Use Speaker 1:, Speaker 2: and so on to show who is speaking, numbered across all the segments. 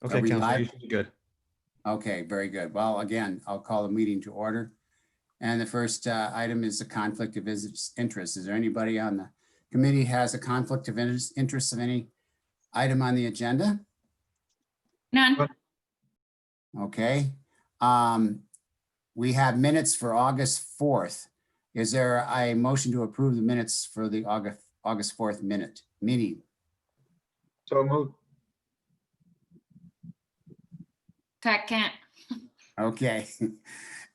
Speaker 1: Okay,
Speaker 2: we
Speaker 1: Councilor,
Speaker 2: live?
Speaker 1: you should be good.
Speaker 2: Okay, very good. Well, again, I'll call the meeting to order. And the first item is the conflict of interest. Is there anybody on the committee has a conflict of interest of any item on the agenda?
Speaker 3: None.
Speaker 2: Okay. We have minutes for August 4th. Is there a motion to approve the minutes for the August 4th meeting?
Speaker 4: So moved.
Speaker 3: Second.
Speaker 2: Okay.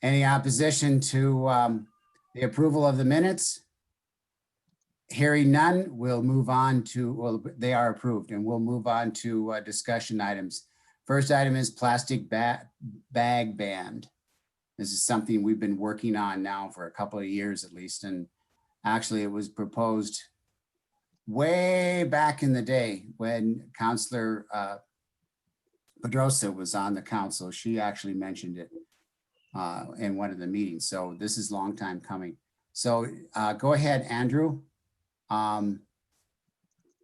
Speaker 2: Any opposition to the approval of the minutes? Hearing none, we'll move on to, well, they are approved, and we'll move on to discussion items. First item is plastic bag ban. This is something we've been working on now for a couple of years at least, and actually it was proposed way back in the day when Councillor Pedrosa was on the council. She actually mentioned it in one of the meetings. So this is a long time coming. So go ahead, Andrew.
Speaker 5: Thank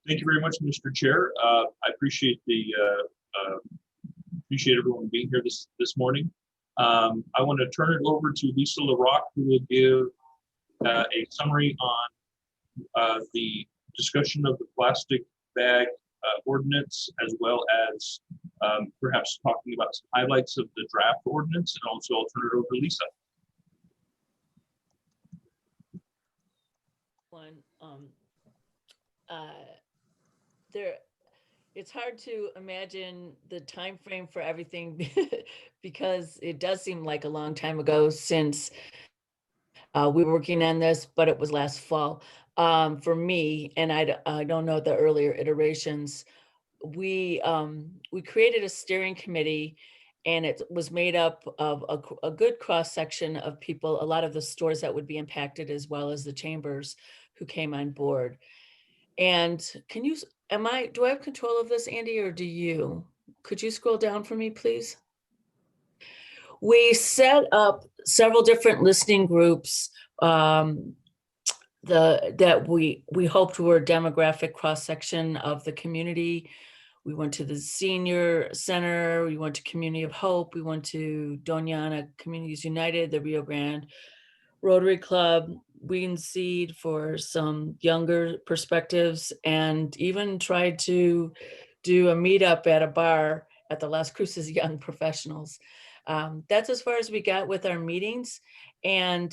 Speaker 5: you very much, Mr. Chair. I appreciate appreciate everyone being here this morning. I want to turn it over to Lisa LaRock, who will give a summary on the discussion of the plastic bag ordinance, as well as perhaps talking about some highlights of the draft ordinance, and also I'll turn it over to Lisa.
Speaker 6: It's hard to imagine the time frame for everything because it does seem like a long time ago since we were working on this, but it was last fall. For me, and I don't know the earlier iterations, we created a steering committee, and it was made up of a good cross section of people, a lot of the stores that would be impacted, as well as the chambers who came on board. And do I have control of this, Andy, or do you? Could you scroll down for me, please? We set up several different listening groups that we hoped were a demographic cross-section of the community. We went to the Senior Center, we went to Community of Hope, we went to Doñana Communities United, the Rio Grande Rotary Club, Weed and Seed for some younger perspectives, and even tried to do a meetup at a bar at the Las Cruces Young Professionals. That's as far as we got with our meetings. And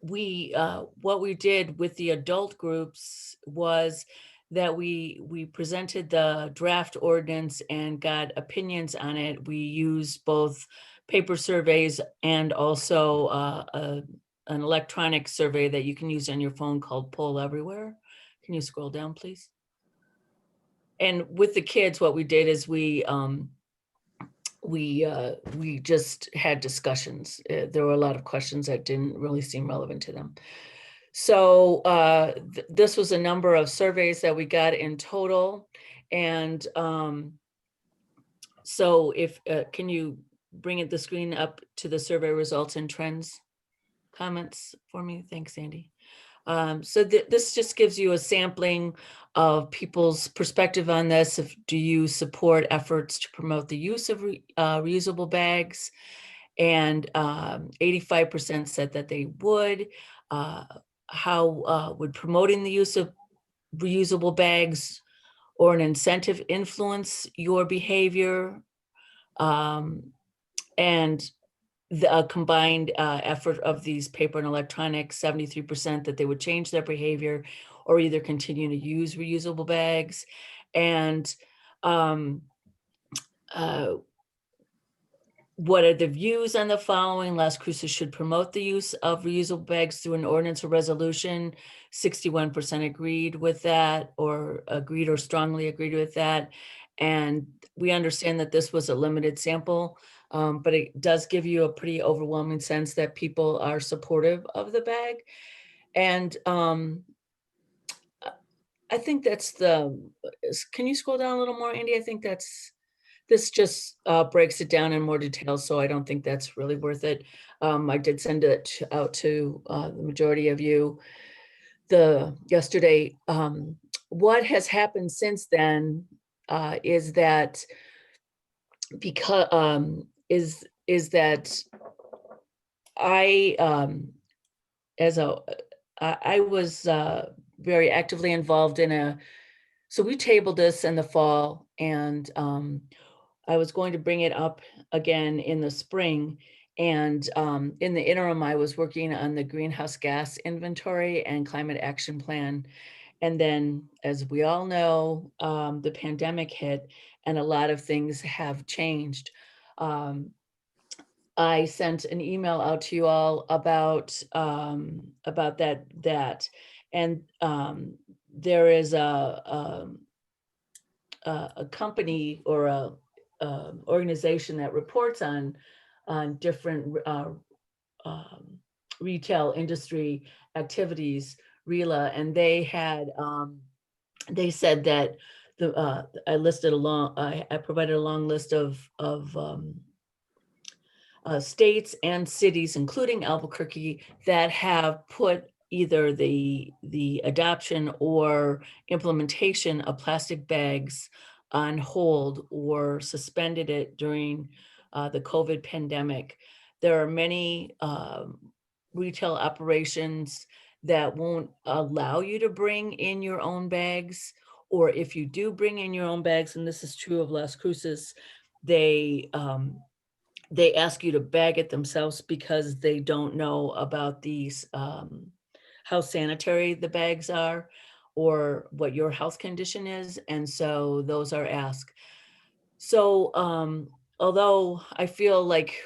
Speaker 6: what we did with the adult groups was that we presented the draft ordinance and got opinions on it. We used both paper surveys and also an electronic survey that you can use on your phone called Poll Everywhere. Can you scroll down, please? And with the kids, what we did is we just had discussions. There were a lot of questions that didn't really seem relevant to them. So this was a number of surveys that we got in total. And so if, can you bring the screen up to the survey results and trends comments for me? Thanks, Andy. So this just gives you a sampling of people's perspective on this. Do you support efforts to promote the use of reusable bags? And 85% said that they would. How would promoting the use of reusable bags or an incentive influence your behavior? And the combined effort of these paper and electronic, 73% that they would change their behavior or either continue to use reusable bags. And what are the views on the following? Las Cruces should promote the use of reusable bags through an ordinance or resolution. 61% agreed with that, or agreed or strongly agreed with that. And we understand that this was a limited sample, but it does give you a pretty overwhelming sense that people are supportive of the bag. And I think that's can you scroll down a little more, Andy? I think this just breaks it down in more detail, so I don't think that's really worth it. I did send it out to the majority of you yesterday. What has happened since then is that because is that I I was very actively involved in so we tabled this in the fall, and I was going to bring it up again in the spring. And in the interim, I was working on the greenhouse gas inventory and climate action plan. And then, as we all know, the pandemic hit and a lot of things have changed. I sent an email out to you all about that. And there is a company or a organization that reports on different retail industry activities, RELA, and they had they said that I listed I provided a long list of states and cities, including Albuquerque, that have put either the adoption or implementation of plastic bags on hold or suspended it during the COVID pandemic. There are many retail operations that won't allow you to bring in your own bags, or if you do bring in your own bags, and this is true of Las Cruces, they ask you to bag it themselves because they don't know about these, how sanitary the bags are or what your health condition is. And so those are asked. So although I feel like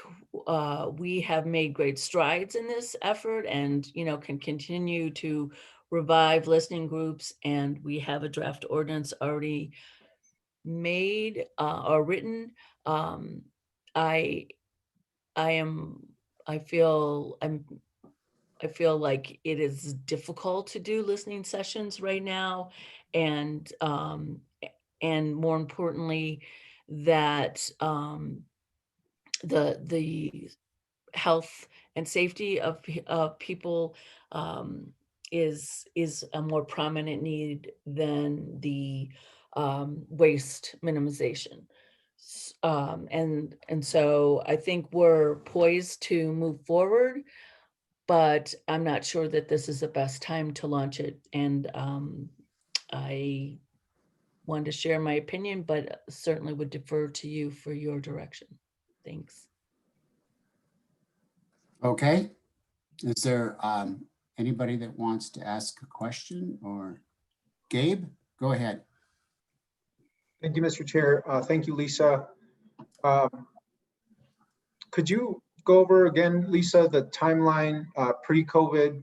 Speaker 6: we have made great strides in this effort and, can continue to revive listening groups, and we have a draft ordinance already made or written, I I feel like it is difficult to do listening sessions right now, and more importantly, that the health and safety of people is a more prominent need than the waste minimization. And so I think we're poised to move forward, but I'm not sure that this is the best time to launch it. And I wanted to share my opinion, but certainly would defer to you for your direction. Thanks.
Speaker 2: Okay. Is there anybody that wants to ask a question? Or Gabe, go ahead.
Speaker 4: Thank you, Mr. Chair. Thank you, Lisa. Could you go over again, Lisa, the timeline pre-COVID,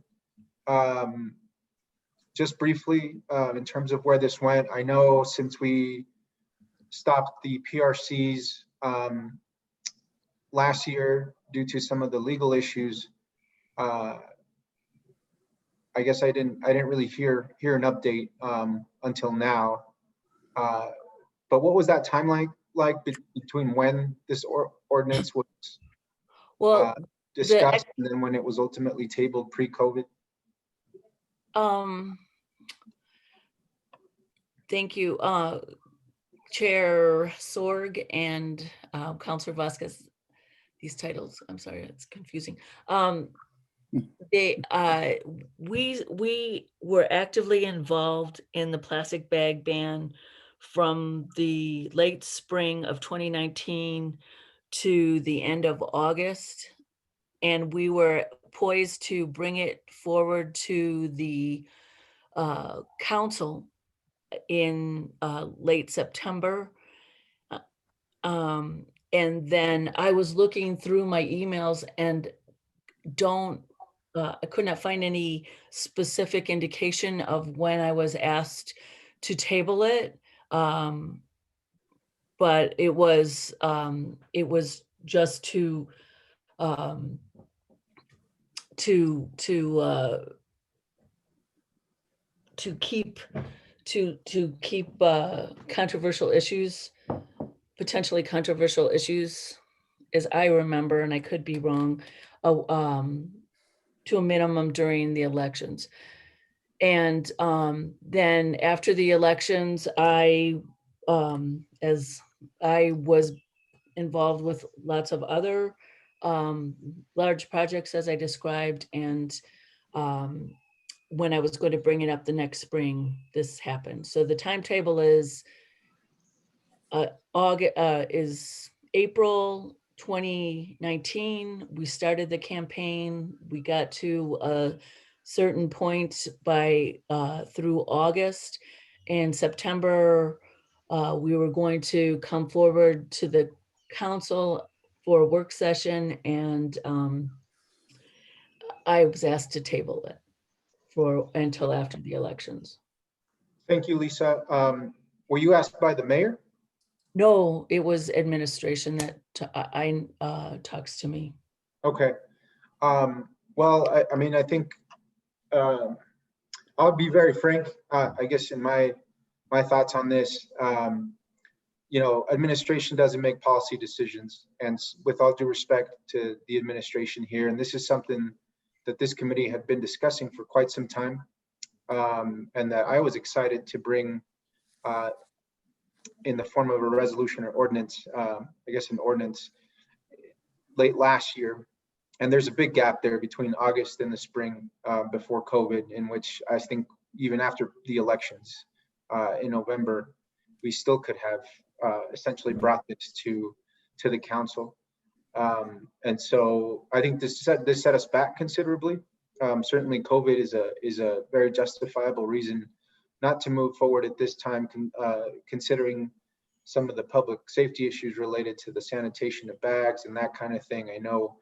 Speaker 4: just briefly in terms of where this went? I know since we stopped the PRCs last year due to some of the legal issues, I guess I didn't really hear an update until now. But what was that timeline like between when this ordinance was
Speaker 6: Well,
Speaker 4: discussed and then when it was ultimately tabled pre-COVID?
Speaker 6: Thank you, Chair Sorg and Councilor Vasquez. These titles, I'm sorry, it's confusing. We were actively involved in the plastic bag ban from the late spring of 2019 to the end of August. And we were poised to bring it forward to the council in late September. And then I was looking through my emails and I could not find any specific indication of when I was asked to table it. But it was just to keep controversial issues, potentially controversial issues, as I remember, and I could be wrong, to a minimum during the elections. And then after the elections, as I was involved with lots of other large projects, as I described. And when I was going to bring it up the next spring, this happened. So the timetable is is April 2019. We started the campaign. We got to a certain point by through August. In September, we were going to come forward to the council for a work session, and I was asked to table it for until after the elections.
Speaker 4: Thank you, Lisa. Were you asked by the mayor?
Speaker 6: No, it was administration that talks to me.
Speaker 4: Okay. Well, I mean, I think I'll be very frank, I guess, in my thoughts on this. You know, administration doesn't make policy decisions, and with all due respect to the administration here, and this is something that this committee had been discussing for quite some time, and that I was excited to bring in the form of a resolution or ordinance, I guess an ordinance late last year. And there's a big gap there between August and the spring before COVID, in which I think even after the elections in November, we still could have essentially brought this to the council. And so I think this set us back considerably. Certainly COVID is a very justifiable reason not to move forward at this time, considering some of the public safety issues related to the sanitation of bags and that kind of thing. I know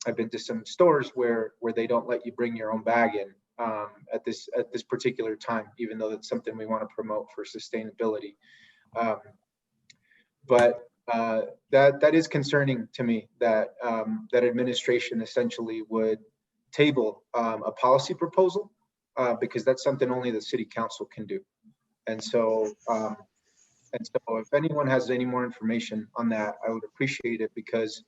Speaker 4: I've been to some stores where they don't let you bring your own bag in at this particular time, even though that's something we want to promote for sustainability. But that is concerning to me, that that administration essentially would table a policy proposal because that's something only the city council can do. And so if anyone has any more information on that, I would appreciate it, because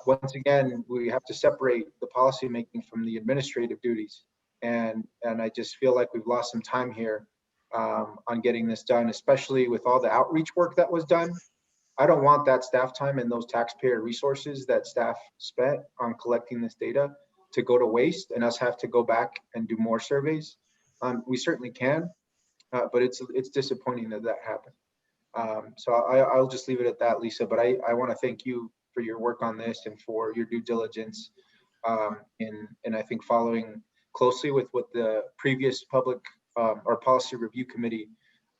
Speaker 4: once again, we have to separate the policy making from the administrative duties. And I just feel like we've lost some time here on getting this done, especially with all the outreach work that was done. I don't want that staff time and those taxpayer resources that staff spent on collecting this data to go to waste and us have to go back and do more surveys. We certainly can, but it's disappointing that happened. So I'll just leave it at that, Lisa, but I want to thank you for your work on this and for your due diligence and I think following closely with what the previous public or policy review committee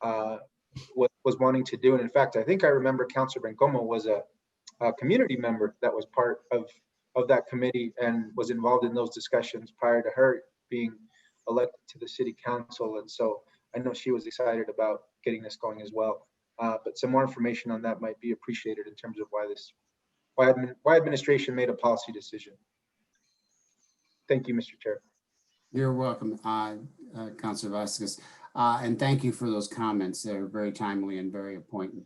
Speaker 4: was wanting to do. And in fact, I think I remember Councilor Bencomo was a community member that was part of that committee and was involved in those discussions prior to her being elected to the city council. And so I know she was excited about getting this going as well. But some more information on that might be appreciated in terms of why administration made a policy decision. Thank you, Mr. Chair.
Speaker 2: You're welcome, Councilor Vasquez. And thank you for those comments. They're very timely and very important.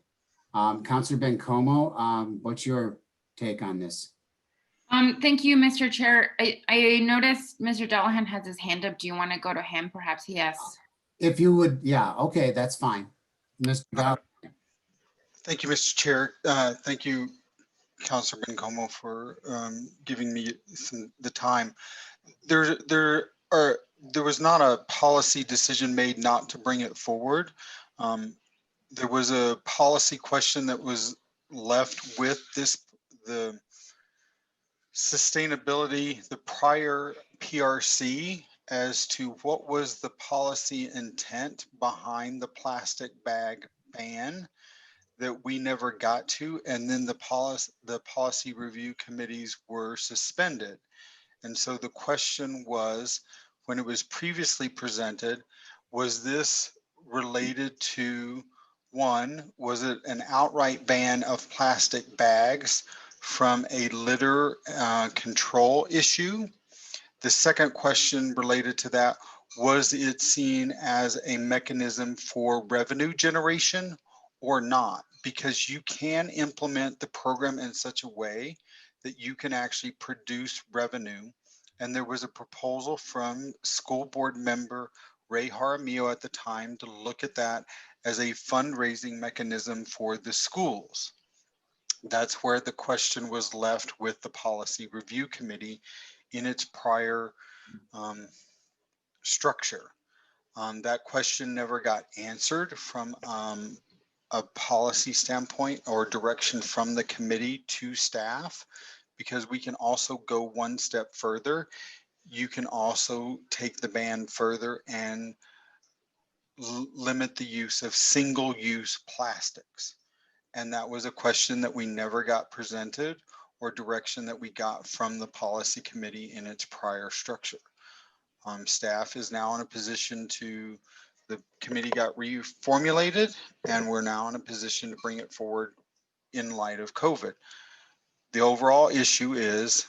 Speaker 2: Councilor Bencomo, what's your take on this?
Speaker 3: Thank you, Mr. Chair. I noticed Mr. Delahan has his hand up. Do you want to go to him? Perhaps he has.
Speaker 2: If you would, yeah, okay, that's fine. Mr. Delahan.
Speaker 1: Thank you, Mr. Chair. Thank you, Councilor Bencomo, for giving me the time. There was not a policy decision made not to bring it forward. There was a policy question that was left with the sustainability, the prior PRC, as to what was the policy intent behind the plastic bag ban that we never got to, and then the policy review committees were suspended. And so the question was, when it was previously presented, was this related to, one, was it an outright ban of plastic bags from a litter control issue? The second question related to that, was it seen as a mechanism for revenue generation or not? Because you can implement the program in such a way that you can actually produce revenue. And there was a proposal from school board member Ray Jaramillo at the time to look at that as a fundraising mechanism for the schools. That's where the question was left with the Policy Review Committee in its prior structure. That question never got answered from a policy standpoint or direction from the committee to staff, because we can also go one step further. You can also take the ban further and limit the use of single-use plastics. And that was a question that we never got presented or direction that we got from the policy committee in its prior structure. Staff is now in a position to, the committee got reformulated and we're now in a position to bring it forward in light of COVID. The overall issue is,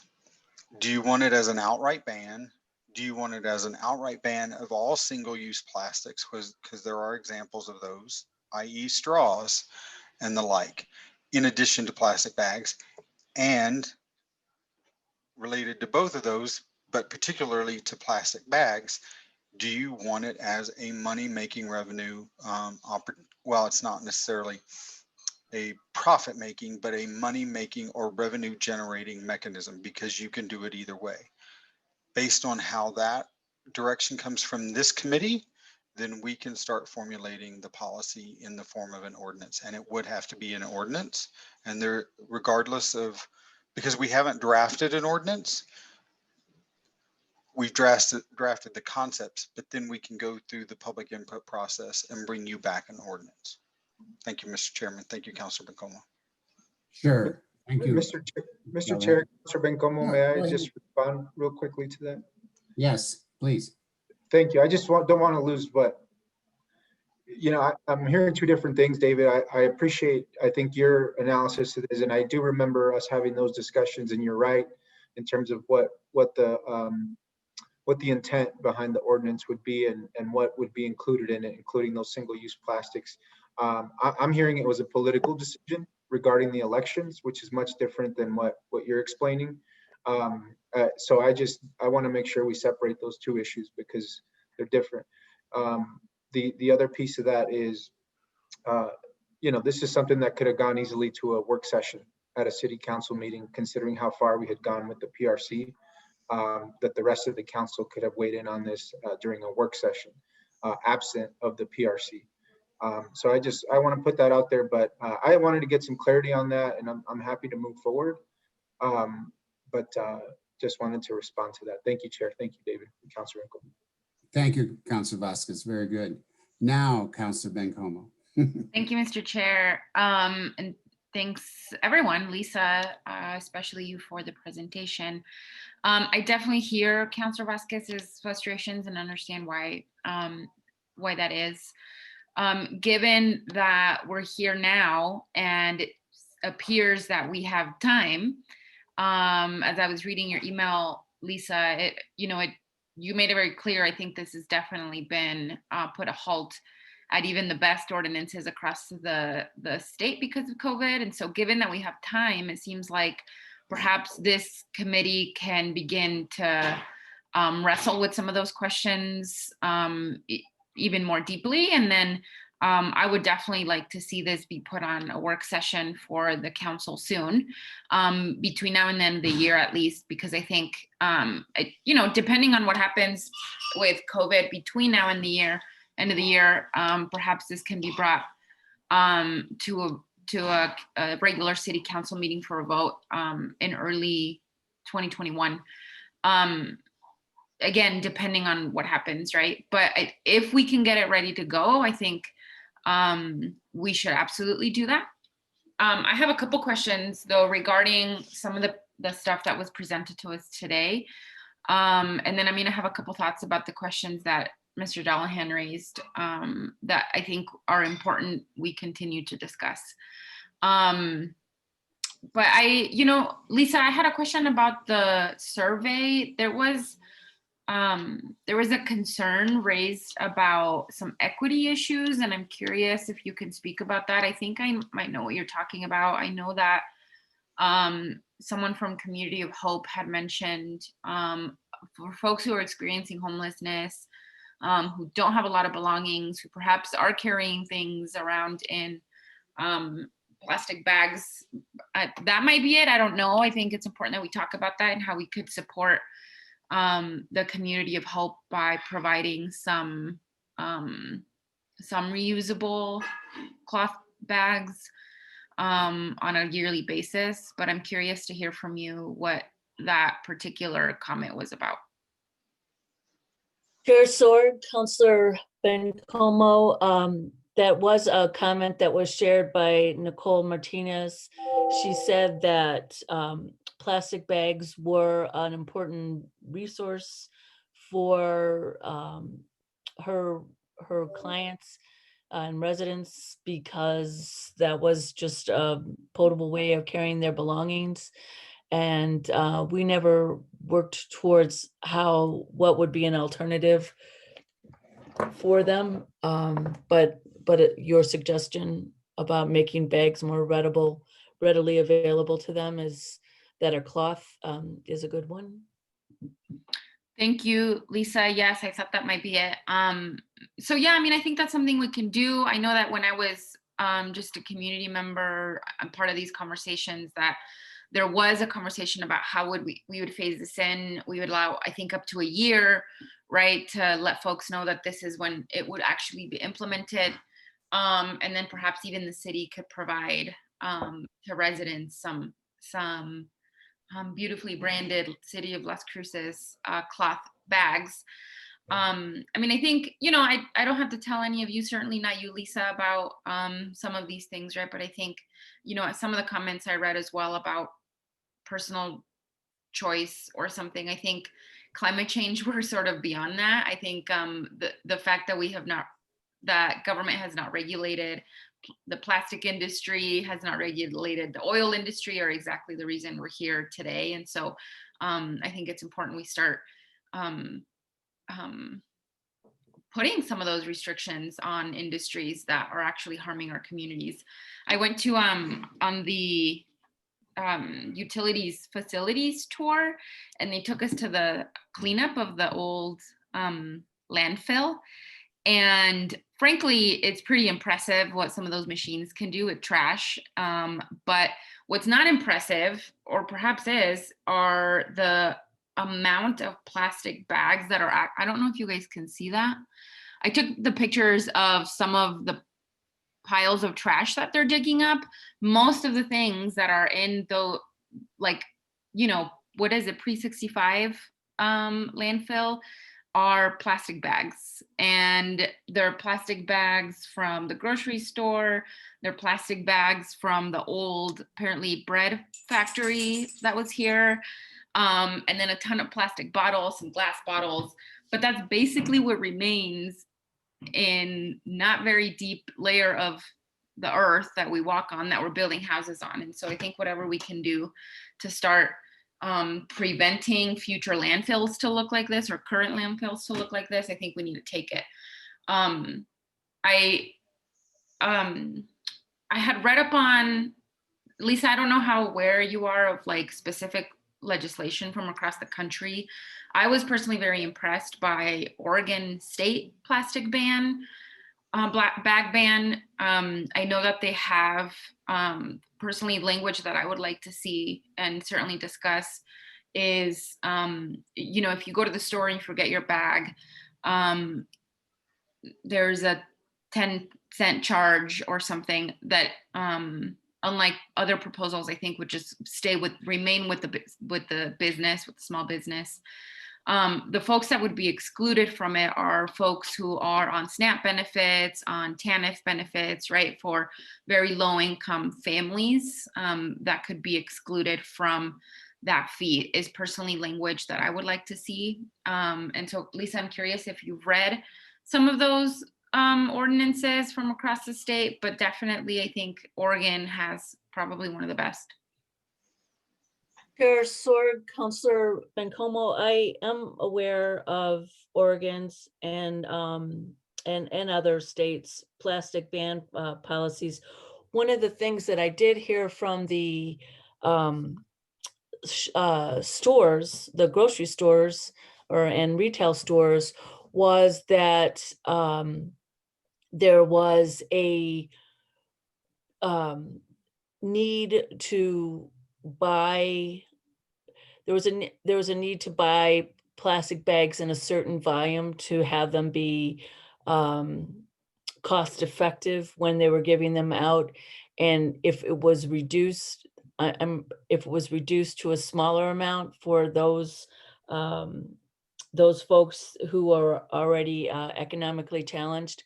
Speaker 1: do you want it as an outright ban? Do you want it as an outright ban of all single-use plastics? Because there are examples of those, i.e. straws and the like, in addition to plastic bags. And related to both of those, but particularly to plastic bags, do you want it as a money-making revenue? Well, it's not necessarily a profit-making, but a money-making or revenue-generating mechanism, because you can do it either way. Based on how that direction comes from this committee, then we can start formulating the policy in the form of an ordinance. And it would have to be an ordinance. And there, regardless of, because we haven't drafted an ordinance, we've drafted the concepts, but then we can go through the public input process and bring you back an ordinance. Thank you, Mr. Chairman. Thank you, Councilor Bencomo.
Speaker 2: Sure, thank you.
Speaker 4: Mr. Chair, Councilor Bencomo, may I just respond real quickly to that?
Speaker 2: Yes, please.
Speaker 4: Thank you. I just don't want to lose what, you know, I'm hearing two different things, David. I appreciate, I think, your analysis of this, and I do remember us having those discussions, and you're right in terms of what the intent behind the ordinance would be and what would be included in it, including those single-use plastics. I'm hearing it was a political decision regarding the elections, which is much different than what you're explaining. So I want to make sure we separate those two issues because they're different. The other piece of that is, you know, this is something that could have gone easily to a work session at a city council meeting, considering how far we had gone with the PRC, that the rest of the council could have weighed in on this during a work session, absent of the PRC. So I want to put that out there, but I wanted to get some clarity on that, and I'm happy to move forward. But just wanted to respond to that. Thank you, Chair. Thank you, David and Councilor Rincon.
Speaker 2: Thank you, Councilor Vasquez. Very good. Now, Councilor Bencomo.
Speaker 3: Thank you, Mr. Chair. And thanks everyone, Lisa, especially you for the presentation. I definitely hear Councilor Vasquez's frustrations and understand why that is. Given that we're here now and it appears that we have time, as I was reading your email, Lisa, you made it very clear. I think this has definitely been put a halt at even the best ordinances across the state because of COVID. And so given that we have time, it seems like perhaps this committee can begin to wrestle with some of those questions even more deeply. And then I would definitely like to see this be put on a work session for the council soon, between now and then of the year at least, because I think, depending on what happens with COVID between now and the end of the year, perhaps this can be brought to a regular city council meeting for a vote in early 2021. Again, depending on what happens, right? But if we can get it ready to go, I think we should absolutely do that. I have a couple questions though regarding some of the stuff that was presented to us today. And then I'm gonna have a couple thoughts about the questions that Mr. Dallahan raised that I think are important we continue to discuss. But Lisa, I had a question about the survey. There was a concern raised about some equity issues, and I'm curious if you can speak about that. I think I might know what you're talking about. I know that someone from Community of Hope had mentioned for folks who are experiencing homelessness, who don't have a lot of belongings, who perhaps are carrying things around in plastic bags. That might be it. I don't know. I think it's important that we talk about that and how we could support the community of Hope by providing some reusable cloth bags on a yearly basis. But I'm curious to hear from you what that particular comment was about.
Speaker 6: Chair Sword, Counselor Bencomo, that was a comment that was shared by Nicole Martinez. She said that plastic bags were an important resource for her clients and residents because that was just a potable way of carrying their belongings. And we never worked towards what would be an alternative for them. But your suggestion about making bags more readily available to them that are cloth is a good one.
Speaker 3: Thank you, Lisa. Yes, I thought that might be it. So yeah, I mean, I think that's something we can do. I know that when I was just a community member, I'm part of these conversations, that there was a conversation about how would we would phase this in. We would allow, I think, up to a year, right, to let folks know that this is when it would actually be implemented. And then perhaps even the city could provide to residents some beautifully branded City of Las Cruces cloth bags. I mean, I think, I don't have to tell any of you, certainly not you, Lisa, about some of these things, right? But I think, some of the comments I read as well about personal choice or something, I think climate change, we're sort of beyond that. I think the fact that that government has not regulated the plastic industry, has not regulated the oil industry, are exactly the reason we're here today. And so I think it's important we start putting some of those restrictions on industries that are actually harming our communities. I went to on the utilities facilities tour, and they took us to the cleanup of the old landfill. And frankly, it's pretty impressive what some of those machines can do with trash. But what's not impressive, or perhaps are the amount of plastic bags that are, I don't know if you guys can see that. I took the pictures of some of the piles of trash that they're digging up. Most of the things that are in the, what is it, pre-65 landfill are plastic bags. And they're plastic bags from the grocery store. They're plastic bags from the old, apparently, bread factory that was here. And then a ton of plastic bottles and glass bottles. But that's basically what remains in not very deep layer of the earth that we walk on, that we're building houses on. And so I think whatever we can do to start preventing future landfills to look like this, or current landfills to look like this, I think we need to take it. I had read up on, Lisa, I don't know how aware you are of specific legislation from across the country. I was personally very impressed by Oregon state plastic ban, bag ban. I know that they have personally language that I would like to see and certainly discuss is, if you go to the store and you forget your bag, there's a 10-cent charge or something that, unlike other proposals, I think would just remain with the business, with the small business. The folks that would be excluded from it are folks who are on SNAP benefits, on TANF benefits, right? For very low income families that could be excluded from that fee, is personally language that I would like to see. And so, Lisa, I'm curious if you've read some of those ordinances from across the state, but definitely I think Oregon has probably one of the best.
Speaker 6: Chair Sword, Counselor Bencomo, I am aware of Oregon's and other states' plastic ban policies. One of the things that I did hear from the stores, the grocery stores and retail stores, was that there was a need to buy, there was a need to buy plastic bags in a certain volume to have them be cost effective when they were giving them out. And if it was reduced, if it was reduced to a smaller amount for those folks who are already economically challenged,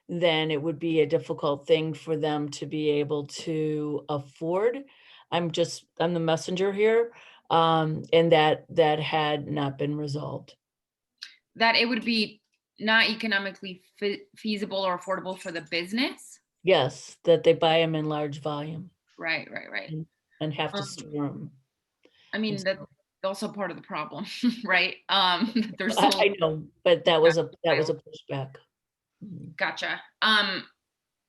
Speaker 6: then it would be a difficult thing for them to be able to afford. I'm the messenger here, and that had not been resolved.
Speaker 3: That it would be not economically feasible or affordable for the business.
Speaker 6: Yes, that they buy them in large volume
Speaker 3: Right.
Speaker 6: and have to store them.
Speaker 3: I mean, that's also part of the problem, right? There's
Speaker 6: I know, but that was a pushback.
Speaker 3: Gotcha.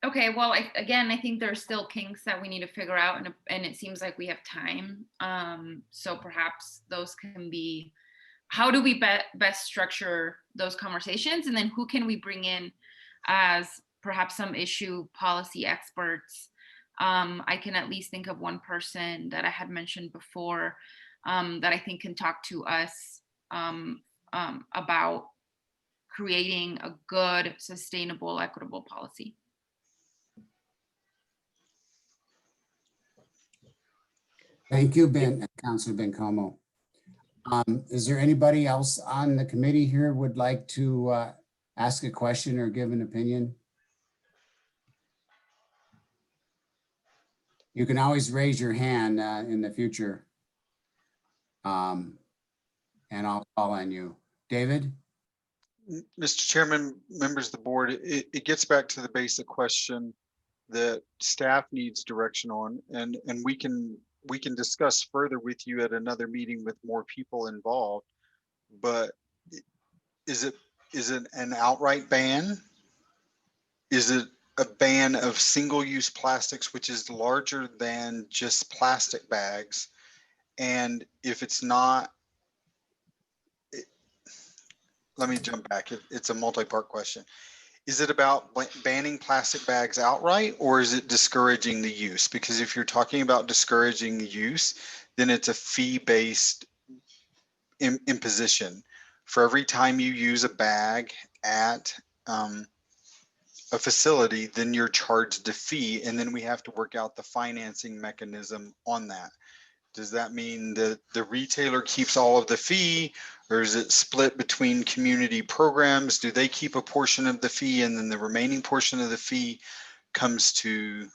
Speaker 3: Okay, well, again, I think there's still kinks that we need to figure out, and it seems like we have time. So perhaps those can be, how do we best structure those conversations? And then who can we bring in as perhaps some issue policy experts? I can at least think of one person that I had mentioned before that I think can talk to us about creating a good, sustainable, equitable policy.
Speaker 2: Thank you, Councilor Bencomo. Is there anybody else on the committee here would like to ask a question or give an opinion? You can always raise your hand in the future. And I'll call on you. David?
Speaker 1: Mr. Chairman, members of the board, it gets back to the basic question that staff needs direction on, and we can discuss further with you at another meeting with more people involved. But is it an outright ban? Is it a ban of single-use plastics, which is larger than just plastic bags? And if it's not, let me jump back. It's a multi-part question. Is it about banning plastic bags outright, or is it discouraging the use? Because if you're talking about discouraging the use, then it's a fee-based imposition. For every time you use a bag at a facility, then you're charged a fee, and then we have to work out the financing mechanism on that. Does that mean that the retailer keeps all of the fee, or is it split between community programs? Do they keep a portion of the fee, and then the remaining portion of the fee comes to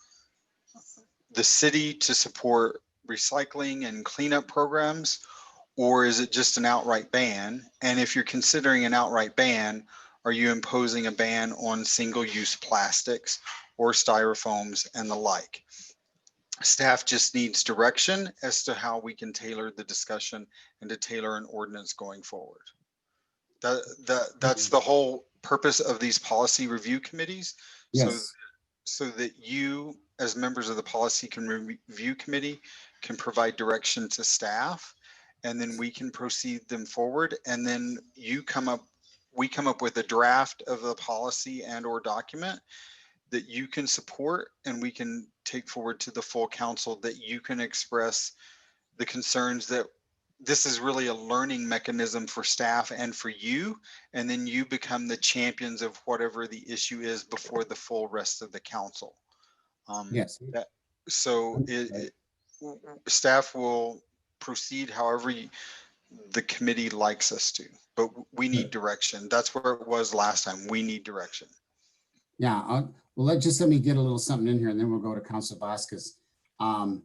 Speaker 1: the city to support recycling and cleanup programs? Or is it just an outright ban? And if you're considering an outright ban, are you imposing a ban on single-use plastics or styrofoams and the like? Staff just needs direction as to how we can tailor the discussion and to tailor an ordinance going forward. That's the whole purpose of these policy review committees.
Speaker 2: Yes.
Speaker 1: So that you, as members of the policy review committee, can provide direction to staff, and then we can proceed them forward. And then we come up with a draft of the policy and or document that you can support, and we can take forward to the full council, that you can express the concerns that this is really a learning mechanism for staff and for you, and then you become the champions of whatever the issue is before the full rest of the council.
Speaker 2: Yes.
Speaker 1: Staff will proceed however the committee likes us to, but we need direction. That's where it was last time. We need direction.
Speaker 2: Yeah, well, let me get a little something in here, and then we'll go to Councilor Vasquez. I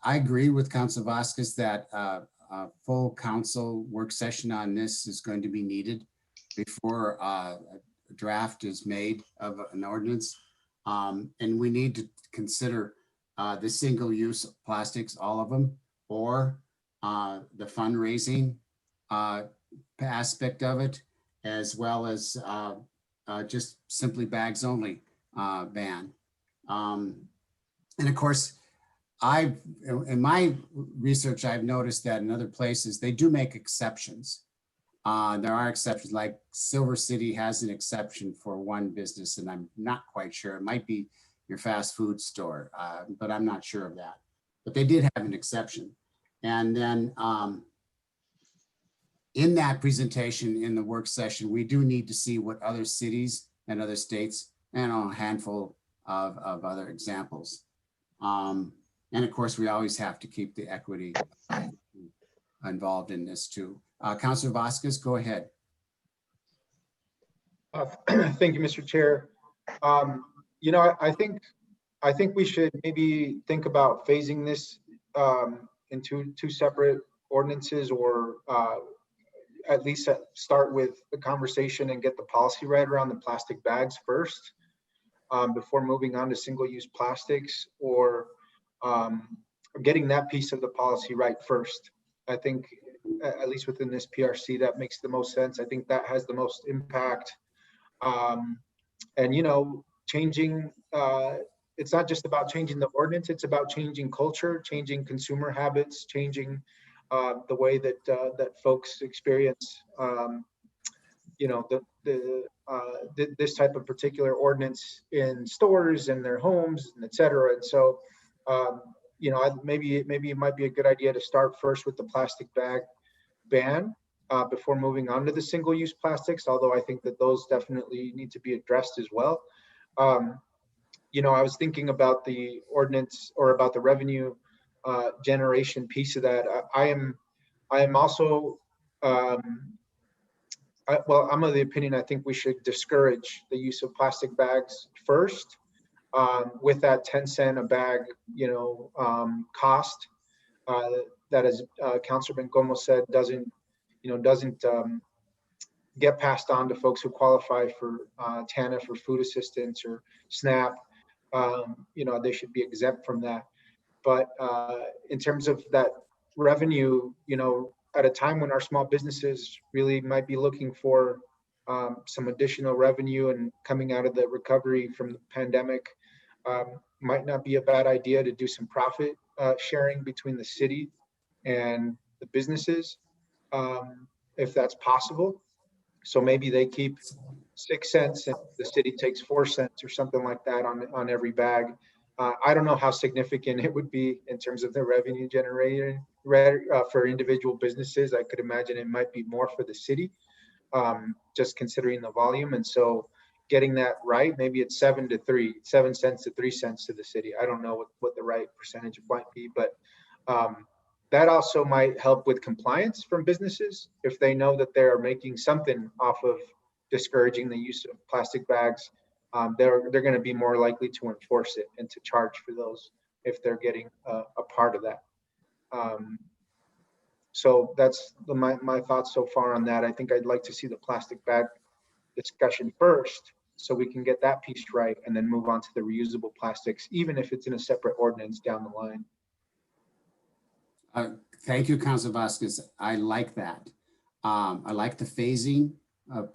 Speaker 2: agree with Councilor Vasquez that a full council work session on this is going to be needed before a draft is made of an ordinance. And we need to consider the single-use plastics, all of them, or the fundraising aspect of it, as well as just simply bags only ban. And of course, in my research, I've noticed that in other places, they do make exceptions. There are exceptions, like Silver City has an exception for one business, and I'm not quite sure. It might be your fast food store, but I'm not sure of that. But they did have an exception. And then in that presentation, in the work session, we do need to see what other cities and other states, and a handful of other examples. And of course, we always have to keep the equity involved in this too. Councilor Vasquez, go ahead.
Speaker 4: Thank you, Mr. Chair. You know, I think we should maybe think about phasing this into two separate ordinances, or at least start with the conversation and get the policy right around the plastic bags first, before moving on to single-use plastics, or getting that piece of the policy right first. I think, at least within this PRC, that makes the most sense. I think that has the most impact. And, you know, changing, it's not just about changing the ordinance, it's about changing culture, changing consumer habits, changing the way that that folks experience, you know, this type of particular ordinance in stores and their homes, and et cetera. And so, you know, maybe it might be a good idea to start first with the plastic bag ban, before moving on to the single-use plastics, although I think that those definitely need to be addressed as well. You know, I was thinking about the ordinance, or about the revenue generation piece of that. I am also, well, I'm of the opinion, I think we should discourage the use of plastic bags first, with that 10 cent a bag, you know, cost, that, as Councilor Bencomo said, doesn't get passed on to folks who qualify for TANF or food assistance or SNAP. You know, they should be exempt from that. But in terms of that revenue, you know, at a time when our small businesses really might be looking for some additional revenue, and coming out of the recovery from the pandemic, might not be a bad idea to do some profit sharing between the city and the businesses, if that's possible. So maybe they keep 6 cents and the city takes 4 cents or something like that on every bag. I don't know how significant it would be in terms of the revenue generated for individual businesses. I could imagine it might be more for the city, just considering the volume. And so getting that right, maybe it's 7 cents to 3 cents to the city. I don't know what the right percentage might be, but that also might help with compliance from businesses if they know that they're making something off of discouraging the use of plastic bags. They're going to be more likely to enforce it and to charge for those if they're getting a part of that. So that's my thoughts so far on that. I think I'd like to see the plastic bag discussion first, so we can get that piece right, and then move on to the reusable plastics, even if it's in a separate ordinance down the line.
Speaker 2: Thank you, Councilor Vasquez. I like that. I like the phasing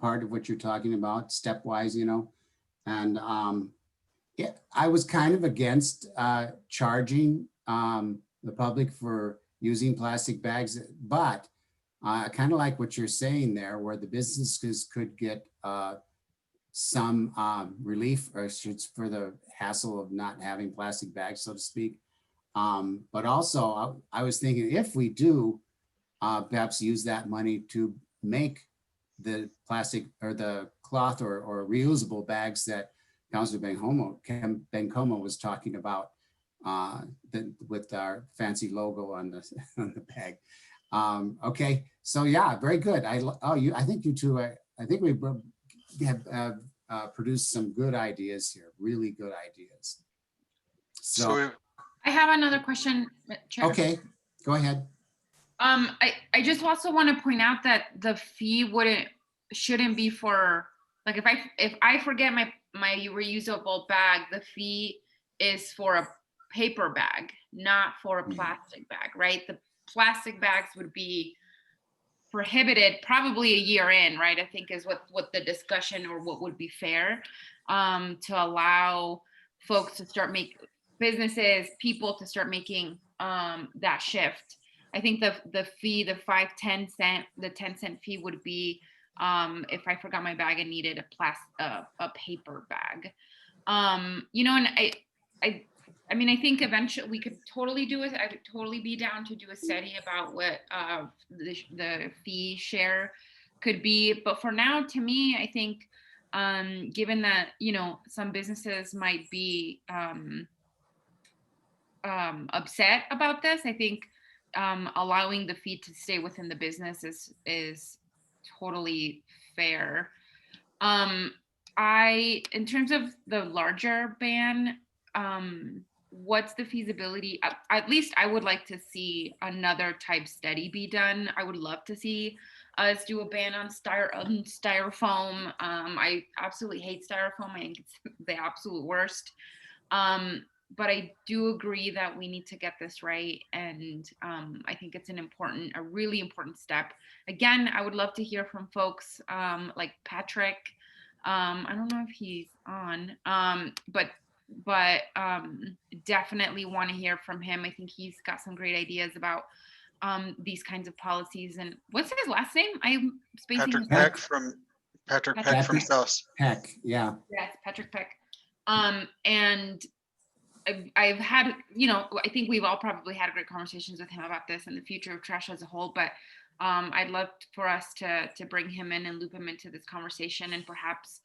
Speaker 2: part of what you're talking about, stepwise, you know. And yeah, I was kind of against charging the public for using plastic bags, but I kind of like what you're saying there, where the businesses could get some relief, or for the hassle of not having plastic bags, so to speak. But also, I was thinking, if we do perhaps use that money to make the plastic or the cloth or reusable bags that Councilor Bencomo was talking about, with our fancy logo on the bag. Okay, so yeah, very good. I think you two, I think we have produced some good ideas here, really good ideas. So
Speaker 3: I have another question, Chair.
Speaker 2: okay, go ahead.
Speaker 3: I just also want to point out that the fee shouldn't be for, like, if I forget my reusable bag, the fee is for a paper bag, not for a plastic bag, right? The plastic bags would be prohibited probably a year in, right? I think is what the discussion, or what would be fair, to allow folks to start people to start making that shift. I think the fee, the 10 cent fee would be if I forgot my bag and needed a paper bag. You know, and I mean, I think eventually we could totally do it. I could totally be down to do a study about what the fee share could be. But for now, to me, I think given that, you know, some businesses might be upset about this, I think allowing the fee to stay within the business is totally fair. In terms of the larger ban, what's the feasibility? At least I would like to see another type study be done. I would love to see us do a ban on styrofoam. I absolutely hate styrofoam. I think it's the absolute worst. But I do agree that we need to get this right. And I think it's a really important step. Again, I would love to hear from folks like Patrick. I don't know if he's on, but definitely want to hear from him. I think he's got some great ideas about these kinds of policies. And what's his last name? I'm spacing his
Speaker 1: Patrick
Speaker 3: name.
Speaker 1: Peck from South.
Speaker 2: Peck, yeah.
Speaker 3: Yes, Patrick Peck. And I've had, you know, I think we've all probably had great conversations with him about this and the future of trash as a whole, but I'd love for us to bring him in and loop him into this conversation and perhaps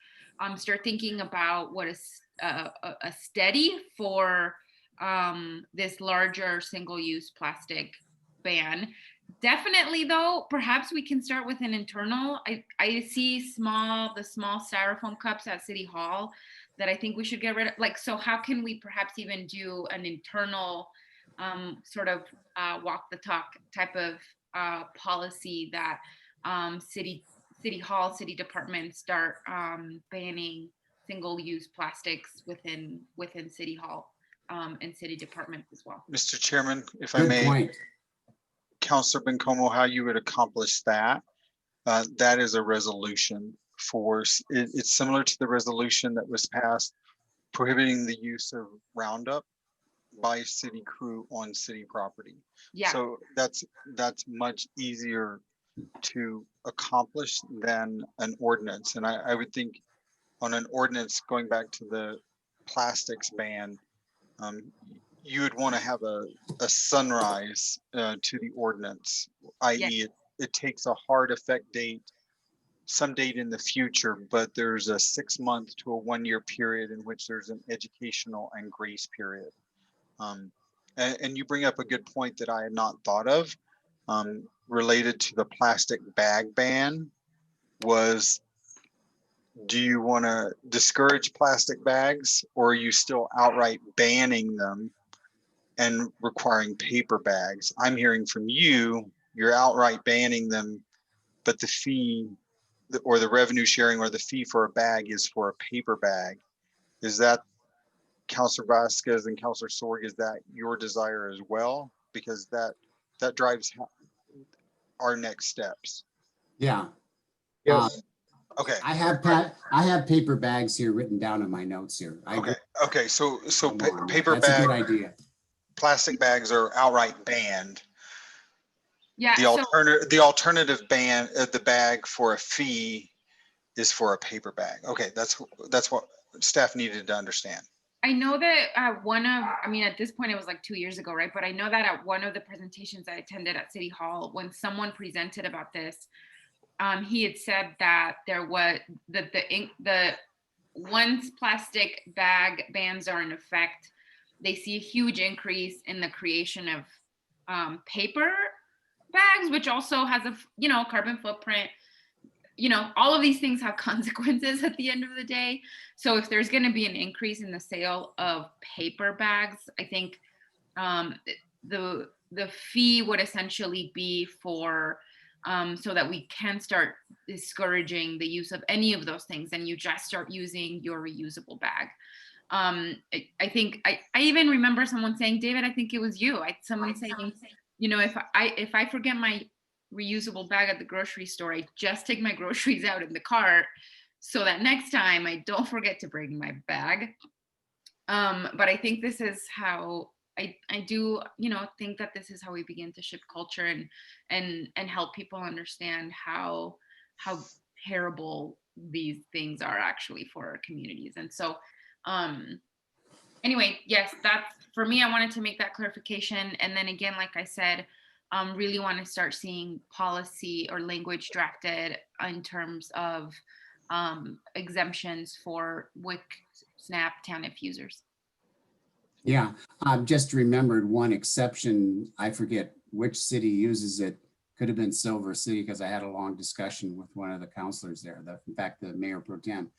Speaker 3: start thinking about what is a study for this larger single-use plastic ban. Definitely though, perhaps we can start with an internal. I see the small styrofoam cups at City Hall that I think we should get rid of. Like, so how can we perhaps even do an internal sort of walk the talk type of policy that city hall, city departments start banning single-use plastics within City Hall and city departments as well.
Speaker 1: Mr. Chairman, if I
Speaker 2: Good
Speaker 1: may,
Speaker 2: point.
Speaker 1: Councilor Bencomo, how you would accomplish that? That is a resolution it's similar to the resolution that was passed prohibiting the use of Roundup by city crew on city property.
Speaker 3: Yeah.
Speaker 1: So that's much easier to accomplish than an ordinance. And I would think on an ordinance, going back to the plastics ban, you would want to have a sunrise to the ordinance, i.e. it takes a hard effect date, some date in the future, but there's a 6-month to a 1-year period in which there's an educational and grace period. And you bring up a good point that I had not thought of related to the plastic bag ban was, do you want to discourage plastic bags, or are you still outright banning them and requiring paper bags? I'm hearing from you're outright banning them, but the fee or the revenue sharing or the fee for a bag is for a paper bag. Is that, Councilor Vasquez and Councilor Sorg, is that your desire as well? Because that drives our next steps.
Speaker 2: Yeah.
Speaker 4: Yes.
Speaker 1: Okay.
Speaker 2: I have paper bags here written down in my notes here.
Speaker 1: Okay. So paper
Speaker 2: That's a good
Speaker 1: bag,
Speaker 2: idea.
Speaker 1: plastic bags are outright banned.
Speaker 3: Yeah.
Speaker 1: The alternative ban, the bag for a fee is for a paper bag. Okay, that's what staff needed to understand.
Speaker 3: I know that at this point it was like 2 years ago, right? But I know that at one of the presentations I attended at City Hall, when someone presented about this, he had said that the once plastic bag bans are in effect, they see a huge increase in the creation of paper bags, which also has a carbon footprint. All of these things have consequences at the end of the day. So if there's going to be an increase in the sale of paper bags, I think the fee would essentially be for so that we can start discouraging the use of any of those things, and you just start using your reusable bag. I think I even remember someone saying, David, I think it was you. Someone saying, if I forget my reusable bag at the grocery store, I just take my groceries out in the cart so that next time I don't forget to bring my bag. But I think this is how I do, think that this is how we begin to shift culture and help people understand how terrible these things are actually for our communities. And so Anyway, yes, that's for me. I wanted to make that clarification. And then again, like I said, really want to start seeing policy or language drafted in terms of exemptions for WIC, SNAP, TANF users.
Speaker 2: Yeah, I've just remembered one exception. I forget which city uses it. Could have been Silver City because I had a long discussion with one of the counselors there. In fact, the mayor pro tem.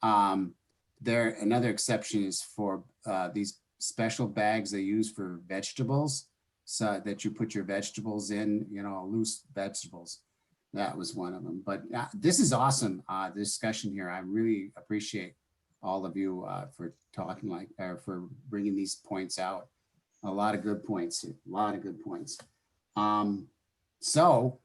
Speaker 2: Another exception is for these special bags they use for vegetables, so that you put your vegetables in, loose vegetables. That was one of them. But this is awesome discussion here. I really appreciate all of you for talking for bringing these points out. A lot of good points. So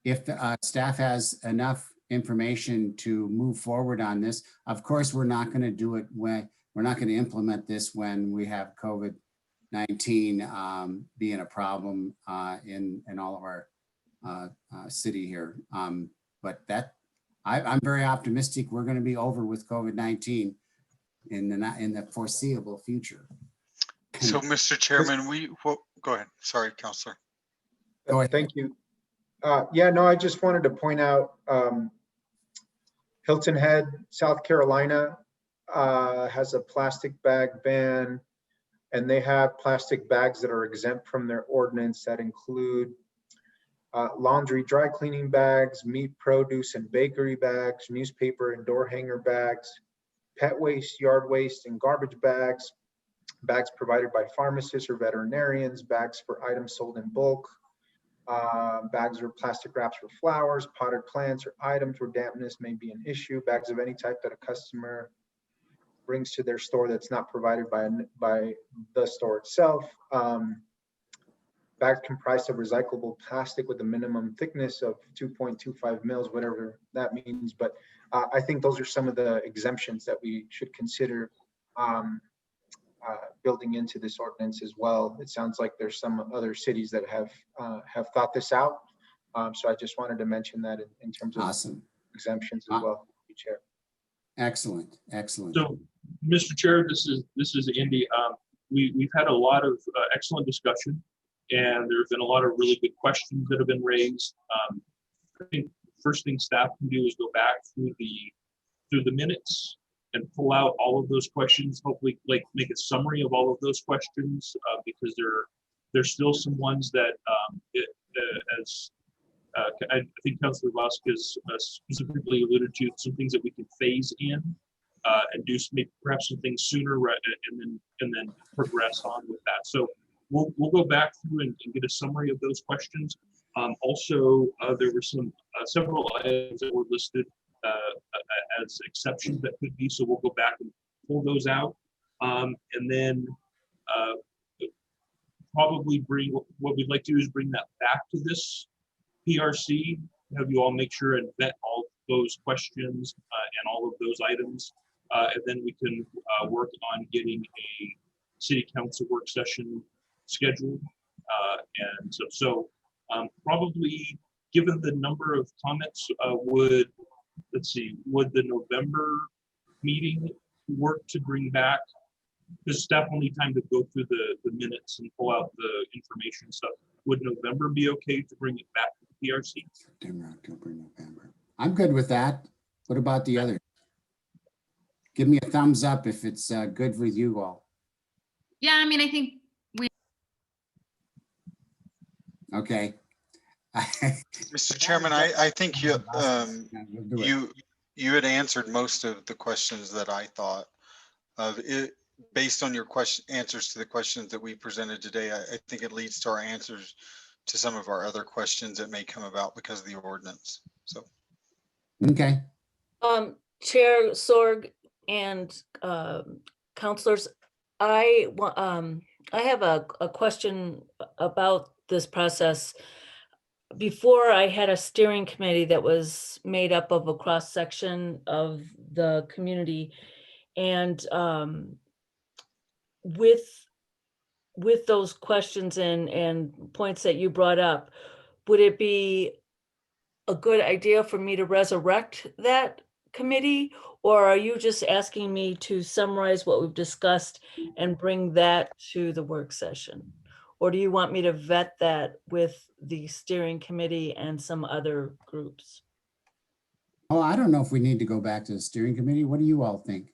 Speaker 2: if staff has enough information to move forward on this, of course, we're not going to do it when we're not going to implement this when we have COVID-19 being a problem in all of our city here. But I'm very optimistic we're going to be over with COVID-19 in the foreseeable future.
Speaker 1: So, Mr. Chairman, go ahead. Sorry, Counselor.
Speaker 2: Go ahead.
Speaker 4: Thank you. Yeah, no, I just wanted to point out Hilton Head, South Carolina has a plastic bag ban, and they have plastic bags that are exempt from their ordinance that include laundry, dry cleaning bags, meat, produce, and bakery bags, newspaper and door hanger bags, pet waste, yard waste, and garbage bags, bags provided by pharmacists or veterinarians, bags for items sold in bulk, bags or plastic wraps for flowers, potted plants, or items where dampness may be an issue, bags of any type that a customer brings to their store that's not provided by the store itself, bags comprised of recyclable plastic with a minimum thickness of 2.25 mils, whatever that means. But I think those are some of the exemptions that we should consider building into this ordinance as well. It sounds like there's some other cities that have thought this out. So I just wanted to mention that in terms of
Speaker 2: Awesome.
Speaker 4: exemptions as well, Chair.
Speaker 2: Excellent.
Speaker 5: So, Mr. Chair, this is Indy. We've had a lot of excellent discussion, and there have been a lot of really good questions that have been raised. I think first thing staff can do is go back through the minutes and pull out all of those questions, hopefully make a summary of all of those questions, because there's still some ones that I think Councilor Vasquez specifically alluded to, some things that we can phase in and do maybe perhaps some things sooner, and then progress on with that. So we'll go back through and get a summary of those questions. Also, there were several items that were listed as exceptions that could be, so we'll go back and pull those out, and then probably what we'd like to do is bring that back to this PRC, have you all make sure and vet all those questions and all of those items, and then we can work on getting a city council work session scheduled, and so probably, given the number of comments, would the November meeting work to bring back? Because staff will need time to go through the minutes and pull out the information stuff. Would November be okay to bring it back to the PRC?
Speaker 2: September, October, November. I'm good with that. What about the other? Give me a thumbs up if it's good with you all.
Speaker 3: Yeah, I mean, I think
Speaker 2: Okay.
Speaker 1: Mr. Chairman, I think you had answered most of the questions that I thought of. It based on your answers to the questions that we presented today. I think it leads to our answers to some of our other questions that may come about because of the ordinance. So,
Speaker 2: okay.
Speaker 6: Chair Sorg and counselors, I have a question about this process. Before, I had a steering committee that was made up of a cross section of the community, and with those questions and points that you brought up, would it be a good idea for me to resurrect that committee? Or are you just asking me to summarize what we've discussed and bring that to the work session? Or do you want me to vet that with the steering committee and some other groups?
Speaker 2: Oh, I don't know if we need to go back to the steering committee. What do you all think?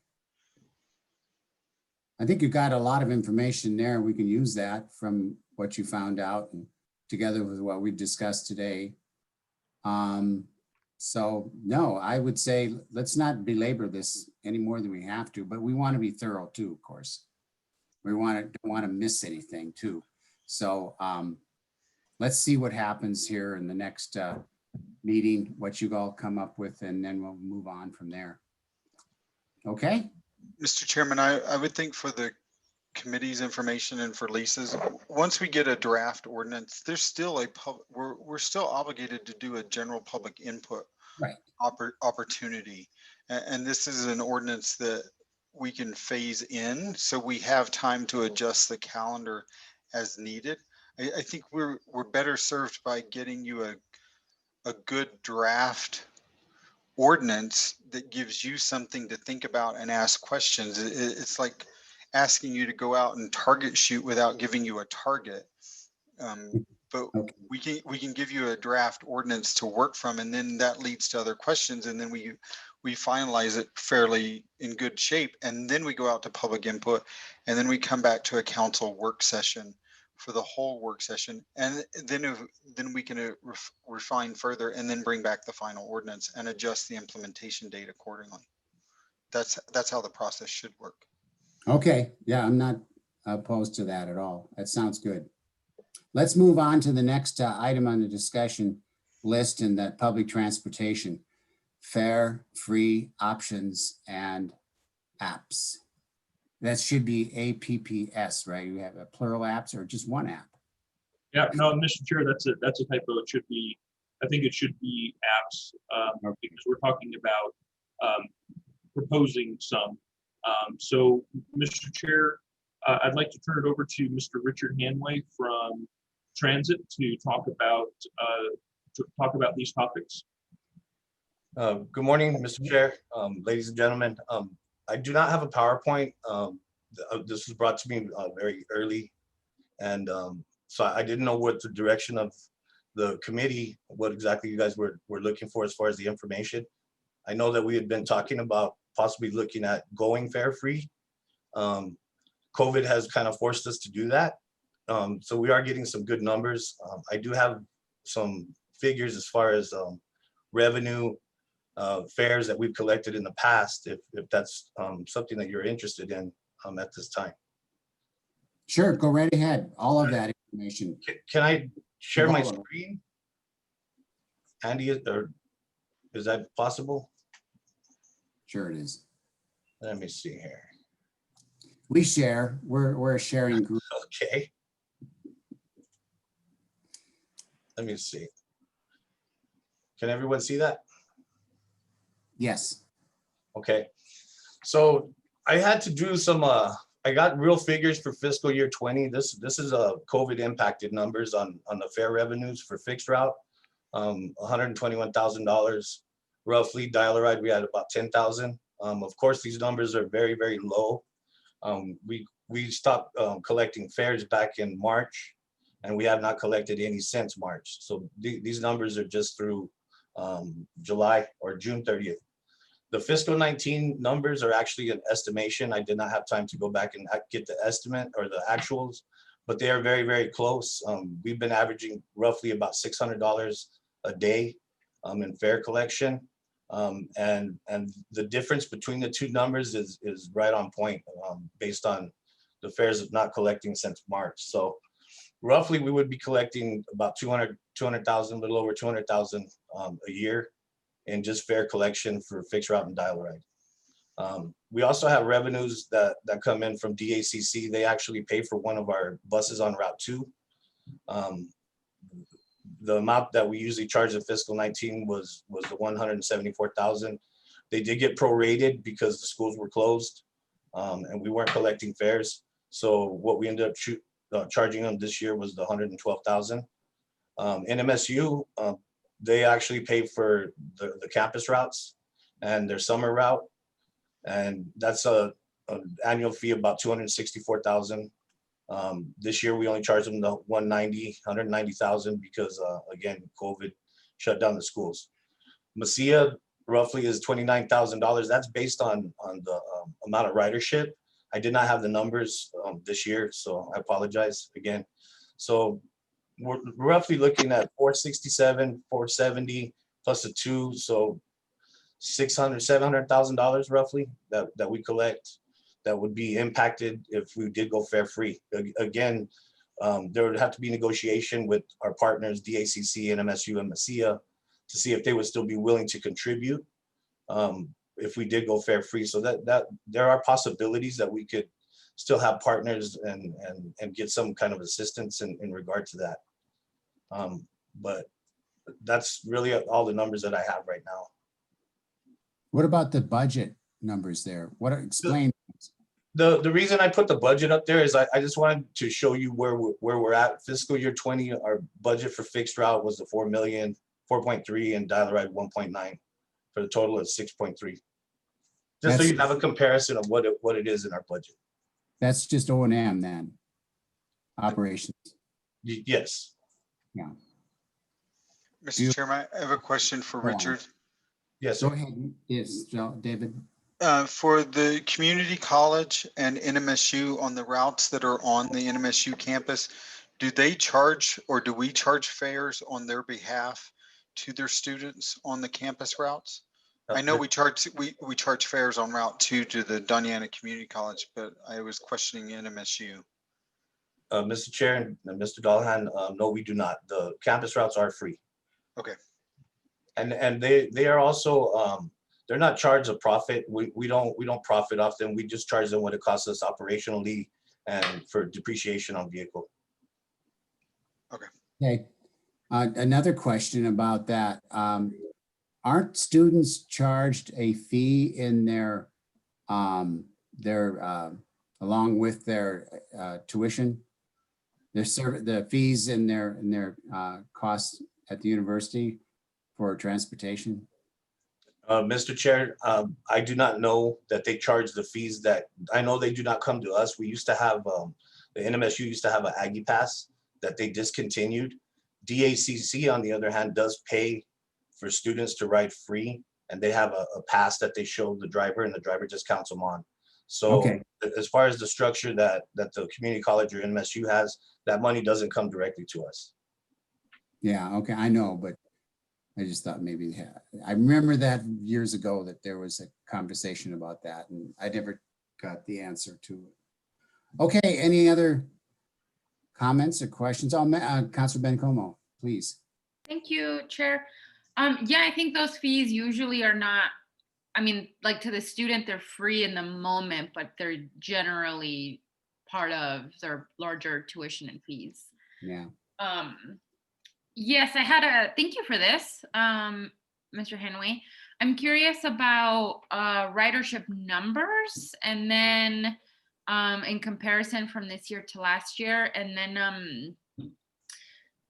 Speaker 2: I think you got a lot of information there. We can use that from what you found out and together with what we discussed today. So no, I would say let's not belabor this any more than we have to, but we want to be thorough too, of course. We don't want to miss anything too. So let's see what happens here in the next meeting, what you all come up with, and then we'll move on from there. Okay?
Speaker 1: Mr. Chairman, I would think for the committee's information and for Lisa's, once we get a draft ordinance, there's still we're still obligated to do a general public input
Speaker 2: Right.
Speaker 1: opportunity. And this is an ordinance that we can phase in, so we have time to adjust the calendar as needed. I think we're better served by getting you a good draft ordinance that gives you something to think about and ask questions. It's like asking you to go out and target shoot without giving you a target. But
Speaker 2: Okay.
Speaker 1: we can give you a draft ordinance to work from, and then that leads to other questions, and then we finalize it fairly in good shape, and then we go out to public input, and then we come back to a council work session for the whole work session, and then we can refine further, and then bring back the final ordinance and adjust the implementation date accordingly. That's how the process should work.
Speaker 2: Okay, yeah, I'm not opposed to that at all. That sounds good. Let's move on to the next item on the discussion list, in that public transportation, fare, free options, and apps. That should be APPS, right? You have a plural apps or just one app?
Speaker 5: Yeah, no, Mr. Chair, that's a typo. It should be, I think it should be apps, because we're talking about proposing some. So, Mr. Chair, I'd like to turn it over to Mr. Richard Hanway from Transit to talk about these topics.
Speaker 7: Good morning, Mr. Chair, ladies and gentlemen. I do not have a PowerPoint. This was brought to me very early, and so I didn't know what the direction of the committee, what exactly you guys were looking for as far as the information. I know that we had been talking about possibly looking at going fare free. COVID has kind of forced us to do that. So we are getting some good numbers. I do have some figures as far as revenue, fares that we've collected in the past, if that's something that you're interested in at this time.
Speaker 2: Sure, go right ahead. All of that information.
Speaker 7: Can I share my
Speaker 2: Hold on.
Speaker 7: screen? Andy, or is that possible?
Speaker 2: Sure it is.
Speaker 7: Let me see here.
Speaker 2: We share, we're a sharing group.
Speaker 7: Okay. Let me see. Can everyone see that?
Speaker 2: Yes.
Speaker 7: Okay. So I had to do some, I got real figures for fiscal year 20. This is a COVID impacted numbers on the fare revenues for fixed route. $121,000 roughly. Dial-A-Ride, we had about 10,000. Of course, these numbers are very, very low. We stopped collecting fares back in March, and we have not collected any since March. So these numbers are just through July or June 30th. The fiscal 19 numbers are actually an estimation. I did not have time to go back and get the estimate or the actuals, but they are very, very close. We've been averaging roughly about $600 a day in fare collection. And the difference between the two numbers is right on point based on the fares of not collecting since March. So roughly we would be collecting about 200,000, a little over 200,000 a year in just fare collection for fixed route and Dial-A-Ride. We also have revenues that come in from DACC. They actually pay for one of our buses on Route 2. The amount that we usually charge in fiscal 19 was the 174,000. They did get prorated because the schools were closed and we weren't collecting fares. So what we ended up charging them this year was the 112,000. NMSU, they actually pay for the campus routes. and their summer route. And that's an annual fee of about 264,000. This year we only charged them the 190,000 because again, COVID shut down the schools. Mesilla roughly is $29,000. That's based on the amount of ridership. I did not have the numbers this year, so I apologize again. So we're roughly looking at 467, 470 plus a 2, so $700,000 roughly that we collect that would be impacted if we did go fare free. Again, there would have to be negotiation with our partners, DACC, NMSU, and Mesilla, to see if they would still be willing to contribute if we did go fare free. So that there are possibilities that we could still have partners and get some kind of assistance in regard to that. But that's really all the numbers that I have right now.
Speaker 2: What about the budget numbers there? What, explain.
Speaker 7: The reason I put the budget up there is I just wanted to show you where we're at. Fiscal year 20, our budget for fixed route was the 4 million, 4.3, and dial ride 1.9 for the total of 6.3. Just so you have a comparison of what it is in our budget.
Speaker 2: That's just O&M then, operations.
Speaker 7: Yes.
Speaker 2: Yeah.
Speaker 1: Mr. Chairman, I have a question for
Speaker 2: Go on.
Speaker 1: Richard.
Speaker 7: Yes,
Speaker 2: Go
Speaker 7: sir.
Speaker 2: ahead. Yes, David.
Speaker 1: For the community college and NMSU on the routes that are on the NMSU campus, do they charge or do we charge fares on their behalf to their students on the campus routes? I know we charge fares on Route 2 to the Doñana Community College, but I was questioning NMSU.
Speaker 7: Mr. Chair and Mr. Dallahan, no, we do not. The campus routes are free.
Speaker 1: Okay.
Speaker 7: And they are also they're not charged a profit. We don't profit off them. We just charge them what it costs us operationally and for depreciation on vehicle.
Speaker 2: Okay. Another question about that. Aren't students charged a fee in their along with their tuition? The fees in their costs at the university for transportation?
Speaker 7: Mr. Chair, I do not know that they charge the fees that, I know they do not come to us. We used to have, the NMSU used to have an Aggie Pass that they discontinued. DACC, on the other hand, does pay for students to ride free, and they have a pass that they show the driver, and the driver just counts them on. So
Speaker 2: Okay.
Speaker 7: as far as the structure that the community college or NMSU has, that money doesn't come directly to us.
Speaker 2: Yeah, okay, I know, but I just thought maybe, I remember that years ago that there was a conversation about that and I never got the answer to it. Okay, any other comments or questions? Councilor Bencomo, please.
Speaker 3: Thank you, Chair. Yeah, I think those fees usually are not, I mean, like to the student, they're free in the moment, but they're generally part of their larger tuition and fees.
Speaker 2: Yeah.
Speaker 3: Yes, thank you for this, Mr. Henway. I'm curious about ridership numbers and then in comparison from this year to last year. And then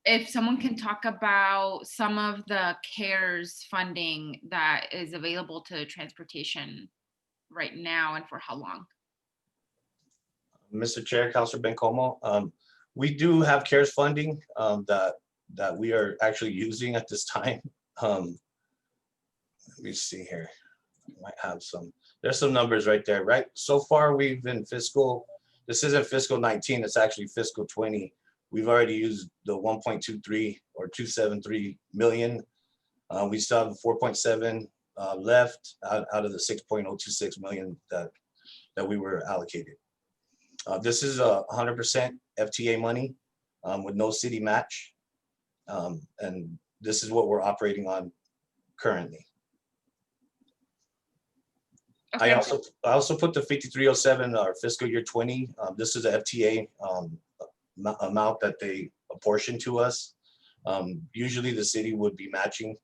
Speaker 3: if someone can talk about some of the CARES funding that is available to transportation right now and for how long?
Speaker 7: Mr. Chair, Councilor Bencomo, we do have CARES funding that we are actually using at this time. Let me see here. I might have there's some numbers right there, right? So far we've been this isn't fiscal 19, it's actually fiscal 20. We've already used the 1.23 or 273 million. We still have 4.7 left out of the 6.026 million that we were allocated. This is 100% FTA money with no city match. And this is what we're operating on currently.
Speaker 3: Okay.
Speaker 7: I also put the 5307 or fiscal year 20. This is a FTA amount that they apportion to us. Usually the city would be matching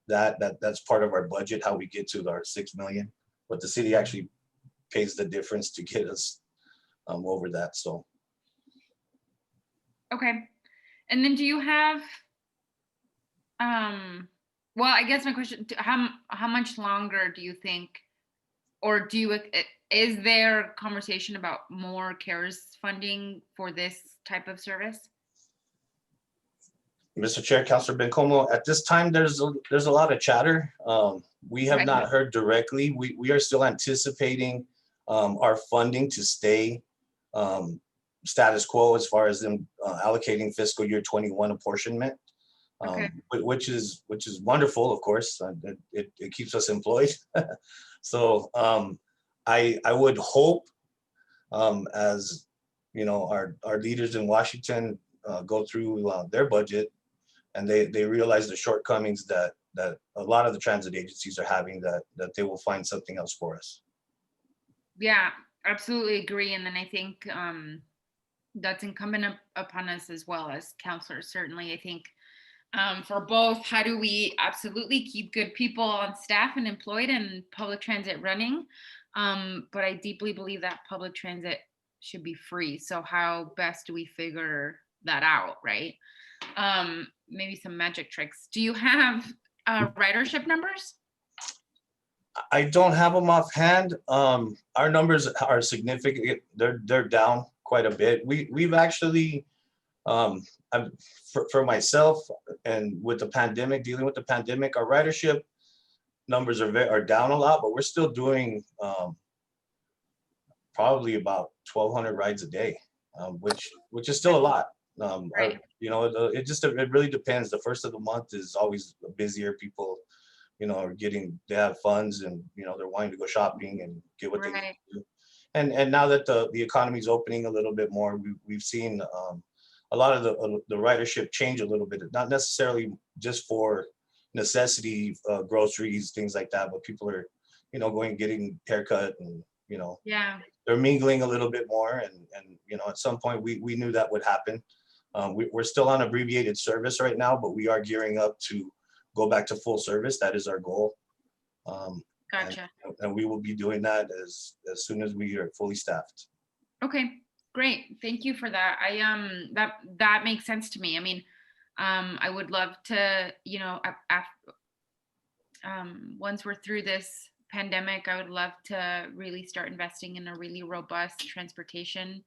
Speaker 7: that's part of our budget, how we get to our 6 million, but the city actually pays the difference to get us over that. So.
Speaker 3: Okay. And then do you have Well, I guess my question, how much longer do you think, or is there conversation about more CARES funding for this type of service?
Speaker 7: Mr. Chair, Councilor Bencomo, at this time, there's a lot of chatter. We have
Speaker 3: Right.
Speaker 7: not heard directly. We are still anticipating our funding to stay status quo as far as them allocating fiscal year 21 apportionment,
Speaker 3: Okay.
Speaker 7: which is wonderful, of course. It keeps us employed. So I would hope, as you know, our leaders in Washington go through their budget, and they realize the shortcomings that a lot of the transit agencies are having, that they will find something else for us.
Speaker 3: Yeah, absolutely agree. And then I think that's incumbent upon us as well as counselors. Certainly, I think for both, how do we absolutely keep good people on staff and employed and public transit running? But I deeply believe that public transit should be free. So how best do we figure that out, right? Maybe some magic tricks. Do you have ridership numbers?
Speaker 7: I don't have them offhand. Our numbers are significant. They're down quite a bit. We've actually, for myself, and with the pandemic, dealing with the pandemic, our ridership numbers are down a lot, but we're still doing probably about 1,200 rides a day, which is still a lot.
Speaker 3: Right.
Speaker 7: You know, it really depends. The first of the month is always busier. People, you know, they have funds, and you know, they're wanting to go shopping and get what they need to do. And now that the economy is opening a little bit more, we've seen a lot of the ridership change a little bit. Not necessarily just for necessity, groceries, things like that, but people are, you know, going and getting haircut, and you know,
Speaker 3: Yeah.
Speaker 7: they're mingling a little bit more, and you know, at some point we knew that would happen. We're still on abbreviated service right now, but we are gearing up to go back to full service. That is our goal.
Speaker 3: Gotcha.
Speaker 7: And we will be doing that as soon as we are fully staffed.
Speaker 3: Okay, great. Thank you for that. That makes sense to me. I mean, I would love to, you know, once we're through this pandemic, I would love to really start investing in a really robust transportation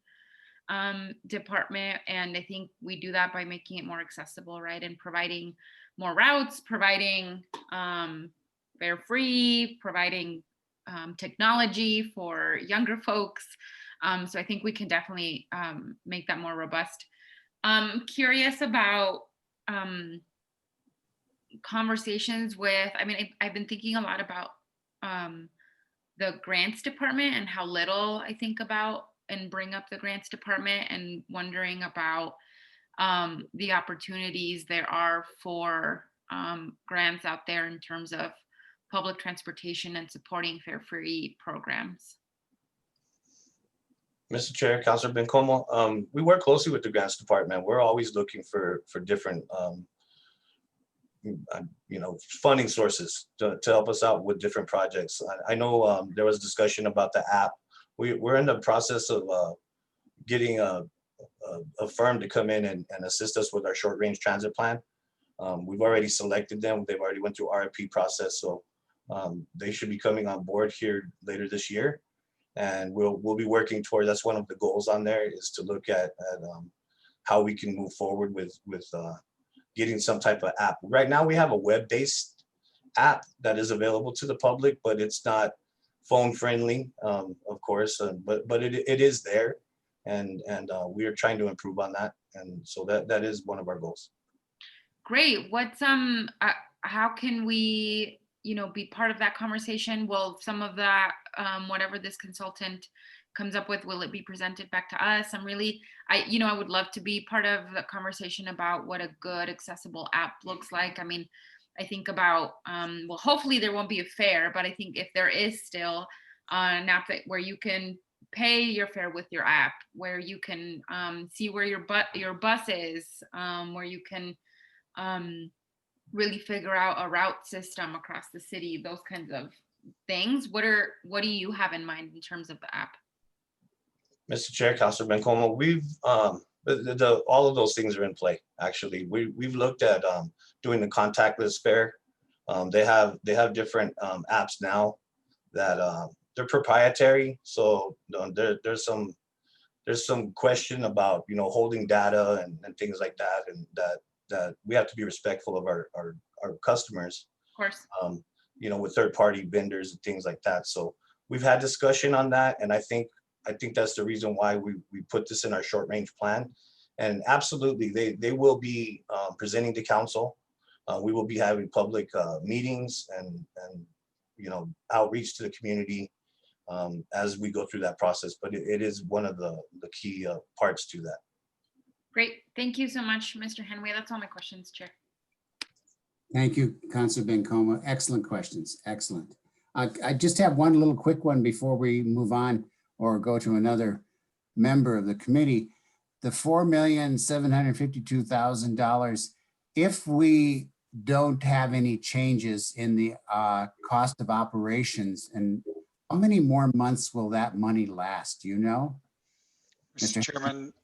Speaker 3: department. And I think we do that by making it more accessible, right? And providing more routes, providing fare free, providing technology for younger folks. So I think we can definitely make that more robust. Curious about conversations with, I mean, I've been thinking a lot about the grants department and how little I think about and bring up the grants department, and wondering about the opportunities there are for grants out there in terms of public transportation and supporting fare-free programs.
Speaker 7: Mr. Chair, Councilor Bencomo, we work closely with the grants department. We're always looking for different you know, funding sources to help us out with different projects. I know there was discussion about the app. We're in the process of getting a firm to come in and assist us with our short range transit plan. We've already selected them. They've already went through RFP process, so they should be coming on board here later this year. And we'll be working toward, that's one of the goals on there, is to look at how we can move forward with getting some type of app. Right now we have a web-based app that is available to the public, but it's not phone friendly, of course, but it is there, and we are trying to improve on that, and so that is one of our goals.
Speaker 3: Great. What's how can we, you know, be part of that conversation? Will some of that, whatever this consultant comes up with, will it be presented back to us? I would love to be part of the conversation about what a good accessible app looks like. I mean, I think about, well, hopefully there won't be a fare, but I think if there is still an app where you can pay your fare with your app, where you can see where your bus is, where you can really figure out a route system across the city, those kinds of things. What do you have in mind in terms of the app?
Speaker 7: Mr. Chair, Councilor Bencomo, we've all of those things are in play. Actually, we've looked at doing the contactless fare They have different apps now that they're proprietary. So there's some question about, you know, holding data and things like that, and that we have to be respectful of our customers,
Speaker 3: Of course.
Speaker 7: you know, with third-party vendors and things like that. So we've had discussion on that, and I think that's the reason why we put this in our short-range plan. And absolutely, they will be presenting to council. We will be having public meetings and you know, outreach to the community as we go through that process. But it is one of the key parts to that.
Speaker 3: Great. Thank you so much, Mr. Henway. That's all my questions, Chair.
Speaker 2: Thank you, Councilor Bencoma. Excellent questions. Excellent. I just have one little quick one before we move on or go to another member of the committee. The $4,752,000, if we don't have any changes in the cost of operations, and how many more months will that money last? Do you know?
Speaker 1: Mr. Chairman,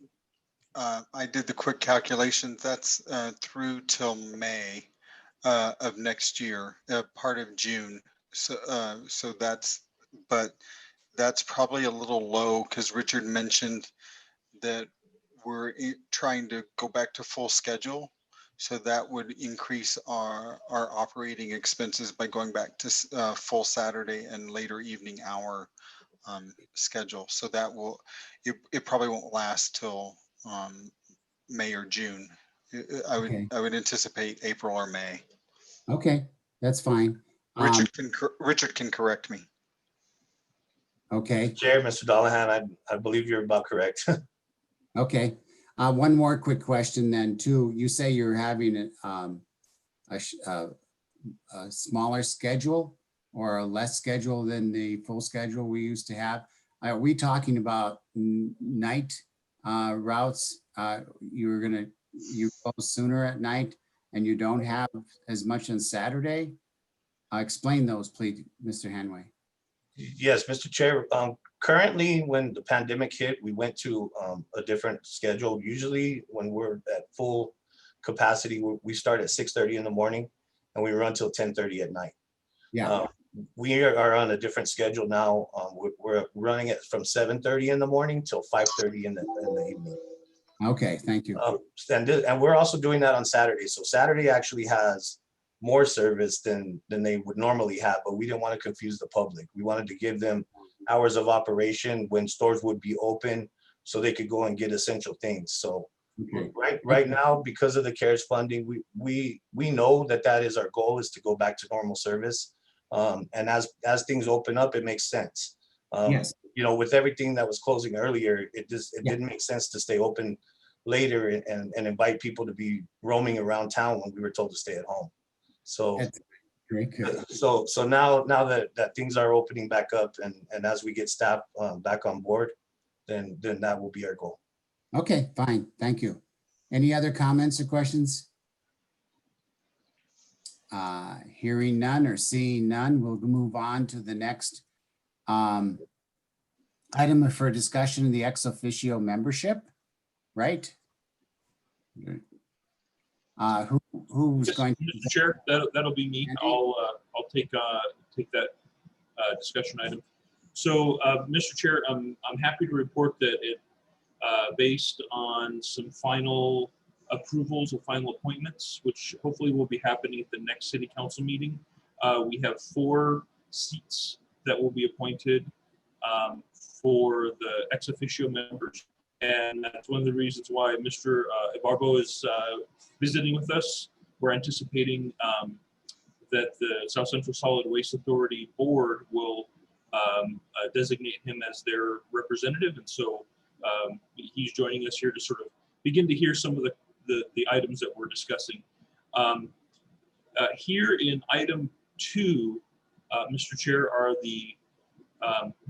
Speaker 1: I did the quick calculations. That's through till May of next year, part of June. So that's probably a little low because Richard mentioned that we're trying to go back to full schedule. So that would increase our operating expenses by going back to full Saturday and later evening hour schedule. So that will, it probably won't last till May or June. I would anticipate April or May.
Speaker 2: Okay, that's fine.
Speaker 1: Richard can correct me.
Speaker 2: Okay.
Speaker 7: Chair, Mr. Dallahan, I believe you're about correct.
Speaker 2: Okay. One more quick question then too. You say you're having a smaller schedule or a less schedule than the full schedule we used to have. Are we talking about night routes? You close sooner at night and you don't have as much on Saturday? Explain those, please, Mr. Henway.
Speaker 7: Yes, Mr. Chair. Currently, when the pandemic hit, we went to a different schedule. Usually when we're at full capacity, we start at 6:30 in the morning and we run till 10:30 at night.
Speaker 2: Yeah.
Speaker 7: We are on a different schedule now. We're running it from 7:30 in the morning till 5:30 in the evening.
Speaker 2: Okay, thank you.
Speaker 7: And we're also doing that on Saturday. So Saturday actually has more service than they would normally have, but we didn't want to confuse the public. We wanted to give them hours of operation when stores would be open so they could go and get essential things. So
Speaker 2: Okay.
Speaker 7: right now, because of the CARES funding, we know that is our goal, is to go back to normal service. And as things open up, it makes sense.
Speaker 2: Yes.
Speaker 7: You know, with everything that was closing earlier, it didn't make sense to stay open later and invite people to be roaming around town when we were told to stay at home. So
Speaker 2: That's very good.
Speaker 7: so now that things are opening back up and as we get staff back on board, then that will be our goal.
Speaker 2: Okay, fine. Thank you. Any other comments or questions? Hearing none or seeing none, we'll move on to the next item for discussion, the ex officio membership, right? Who's
Speaker 5: Yes,
Speaker 2: going to?
Speaker 5: Mr. Chair, that'll be me.
Speaker 2: Andy?
Speaker 5: I'll take that discussion item. So, Mr. Chair, I'm happy to report that it, based on some final approvals of final appointments, which hopefully will be happening at the next city council meeting. We have 4 seats that will be appointed for the ex officio members. And that's one of the reasons why Mr. Ibarbo is visiting with us. We're anticipating that the South Central Solid Waste Authority Board will designate him as their representative. And so he's joining us here to sort of begin to hear some of the items that we're discussing. Here in item 2, Mr. Chair, are the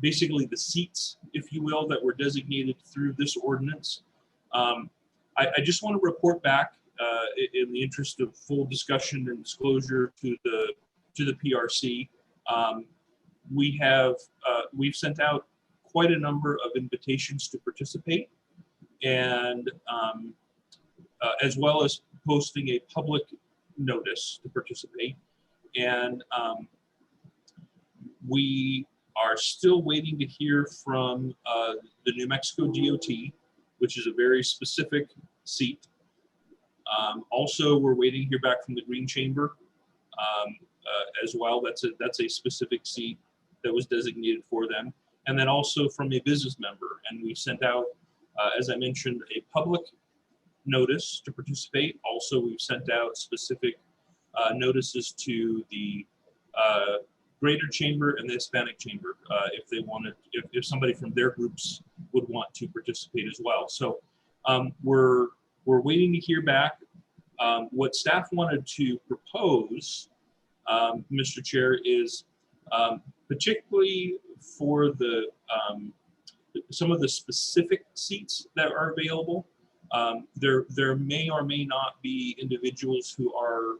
Speaker 5: basically the seats, if you will, that were designated through this ordinance. I just want to report back in the interest of full discussion and disclosure to the PRC. We've sent out quite a number of invitations to participate, and as well as posting a public notice to participate. And we are still waiting to hear from the New Mexico DOT, which is a very specific seat. Also, we're waiting to hear back from the Green Chamber as well. That's a specific seat that was designated for them. And then also from a business member. And we sent out, as I mentioned, a public notice to participate. Also, we've sent out specific notices to the Greater Chamber and the Hispanic Chamber if they wanted, if somebody from their groups would want to participate as well. So we're waiting to hear back. What staff wanted to propose, Mr. Chair, is particularly for the some of the specific seats that are available. There may or may not be individuals who are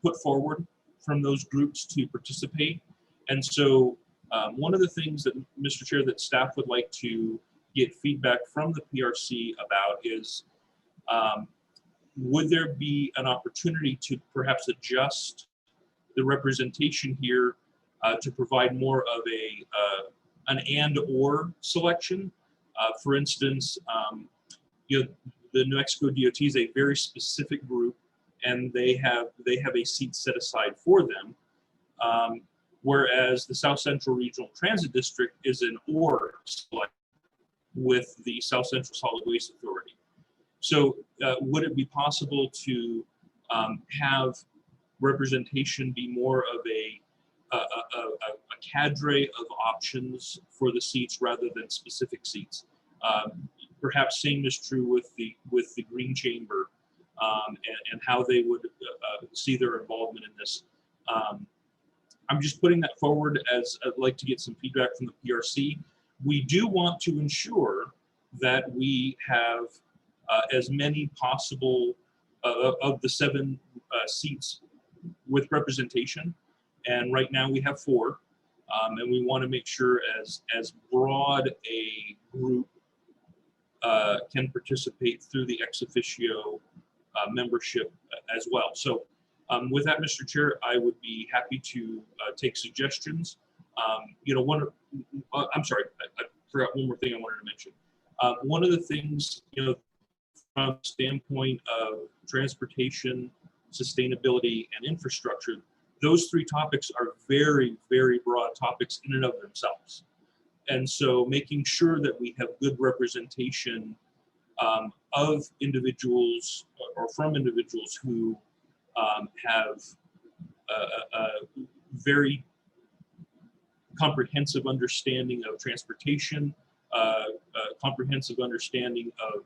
Speaker 5: put forward from those groups to participate. And so one of the things that, Mr. Chair, that staff would like to get feedback from the PRC about is, would there be an opportunity to perhaps adjust the representation here to provide more of an and/or selection? For instance, you know, the New Mexico DOT is a very specific group, and they have a seat set aside for them, whereas the South Central Regional Transit District is an or select with the South Central Solid Waste Authority. So would it be possible to have representation be more of a cadre of options for the seats rather than specific seats? Perhaps same is true with the Green Chamber and how they would see their involvement in this. I'm just putting that forward as I'd like to get some feedback from the PRC. We do want to ensure that we have as many possible of the 7 seats with representation. And right now we have 4. And we want to make sure as broad a group can participate through the ex officio membership as well. So with that, Mr. Chair, I would be happy to take suggestions. You know, I'm sorry, I forgot one more thing I wanted to mention. One of the things, you know, from the standpoint of transportation, sustainability, and infrastructure, those 3 topics are very, very broad topics in and of themselves. And so making sure that we have good representation of individuals or from individuals who have a very comprehensive understanding of transportation, comprehensive understanding of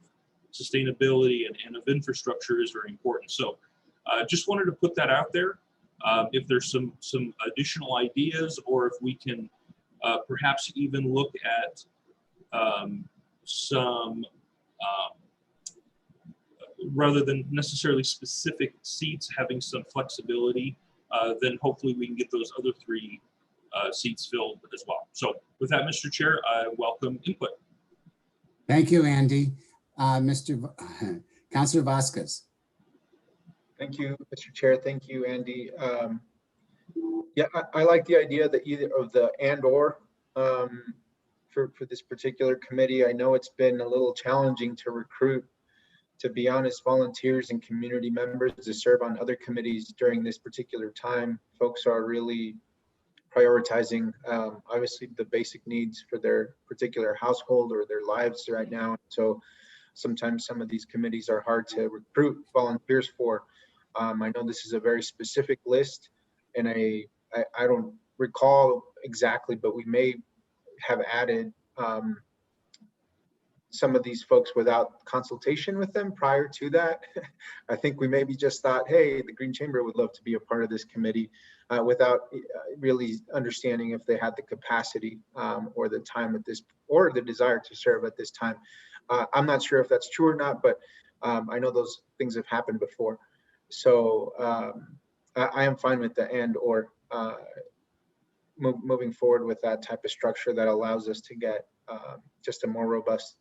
Speaker 5: sustainability and of infrastructure is very important. So just wanted to put that out there. If there's some additional ideas, or if we can perhaps even look at some, rather than necessarily specific seats, having some flexibility, then hopefully we can get those other 3 seats filled as well. So with that, Mr. Chair, I welcome input.
Speaker 2: Thank you, Andy. Councilor Vasquez.
Speaker 4: Thank you, Mr. Chair. Thank you, Andy. Yeah, I like the idea that either of the and/or for this particular committee. I know it's been a little challenging to recruit, to be honest, volunteers and community members to serve on other committees during this particular time. Folks are really prioritizing obviously the basic needs for their particular household or their lives right now. So sometimes some of these committees are hard to recruit volunteers for. I know this is a very specific list, and I don't recall exactly, but we may have added some of these folks without consultation with them prior to that. I think we maybe just thought, hey, the Green Chamber would love to be a part of this committee without really understanding if they had the capacity or the time at this, or the desire to serve at this time. I'm not sure if that's true or not, but I know those things have happened before. So I am fine with the and/or moving forward with that type of structure that allows us to get just a more robust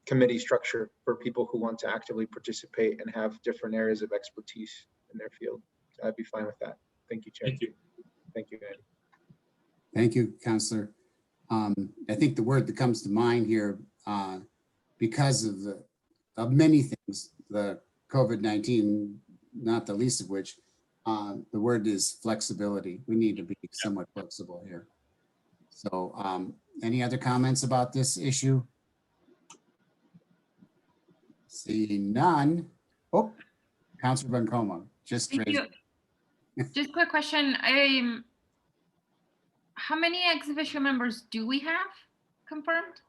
Speaker 4: committee structure for people who want to actively participate and have different areas of expertise in their field. So I'd be fine with that. Thank you, Chair.
Speaker 5: Thank you.
Speaker 4: Thank you, Andy.
Speaker 2: Thank you, Counselor. I think the word that comes to mind here, because of many things, the COVID-19, not the least of which, the word is flexibility. We need to be somewhat flexible here. So any other comments about this issue? Seeing none. Oh, Counselor Bencomo, just
Speaker 3: Thank
Speaker 2: raised.
Speaker 3: you. Just quick question. How many ex officio members do we have confirmed?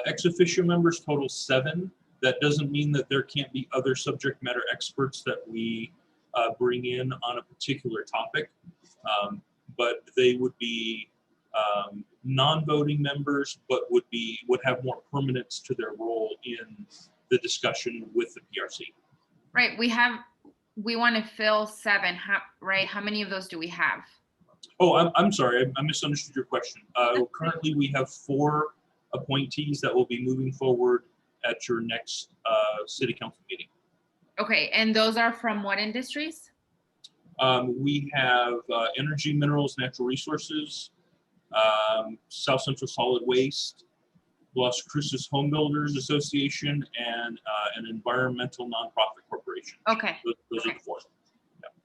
Speaker 5: Ex officio members total 7. That doesn't mean that there can't be other subject matter experts that we bring in on a particular topic, but they would be non-voting members, but would have more permanence to their role in the discussion with the PRC.
Speaker 3: Right, we want to fill 7, right? How many of those do we have?
Speaker 5: Oh, I'm sorry, I misunderstood your question. Currently, we have 4 appointees that will be moving forward at your next city council meeting.
Speaker 3: Okay, and those are from what industries?
Speaker 5: We have energy, minerals, natural resources, South Central Solid Waste, Las Cruces Home Builders Association, and an environmental nonprofit corporation.
Speaker 3: Okay,
Speaker 5: Those are the 4.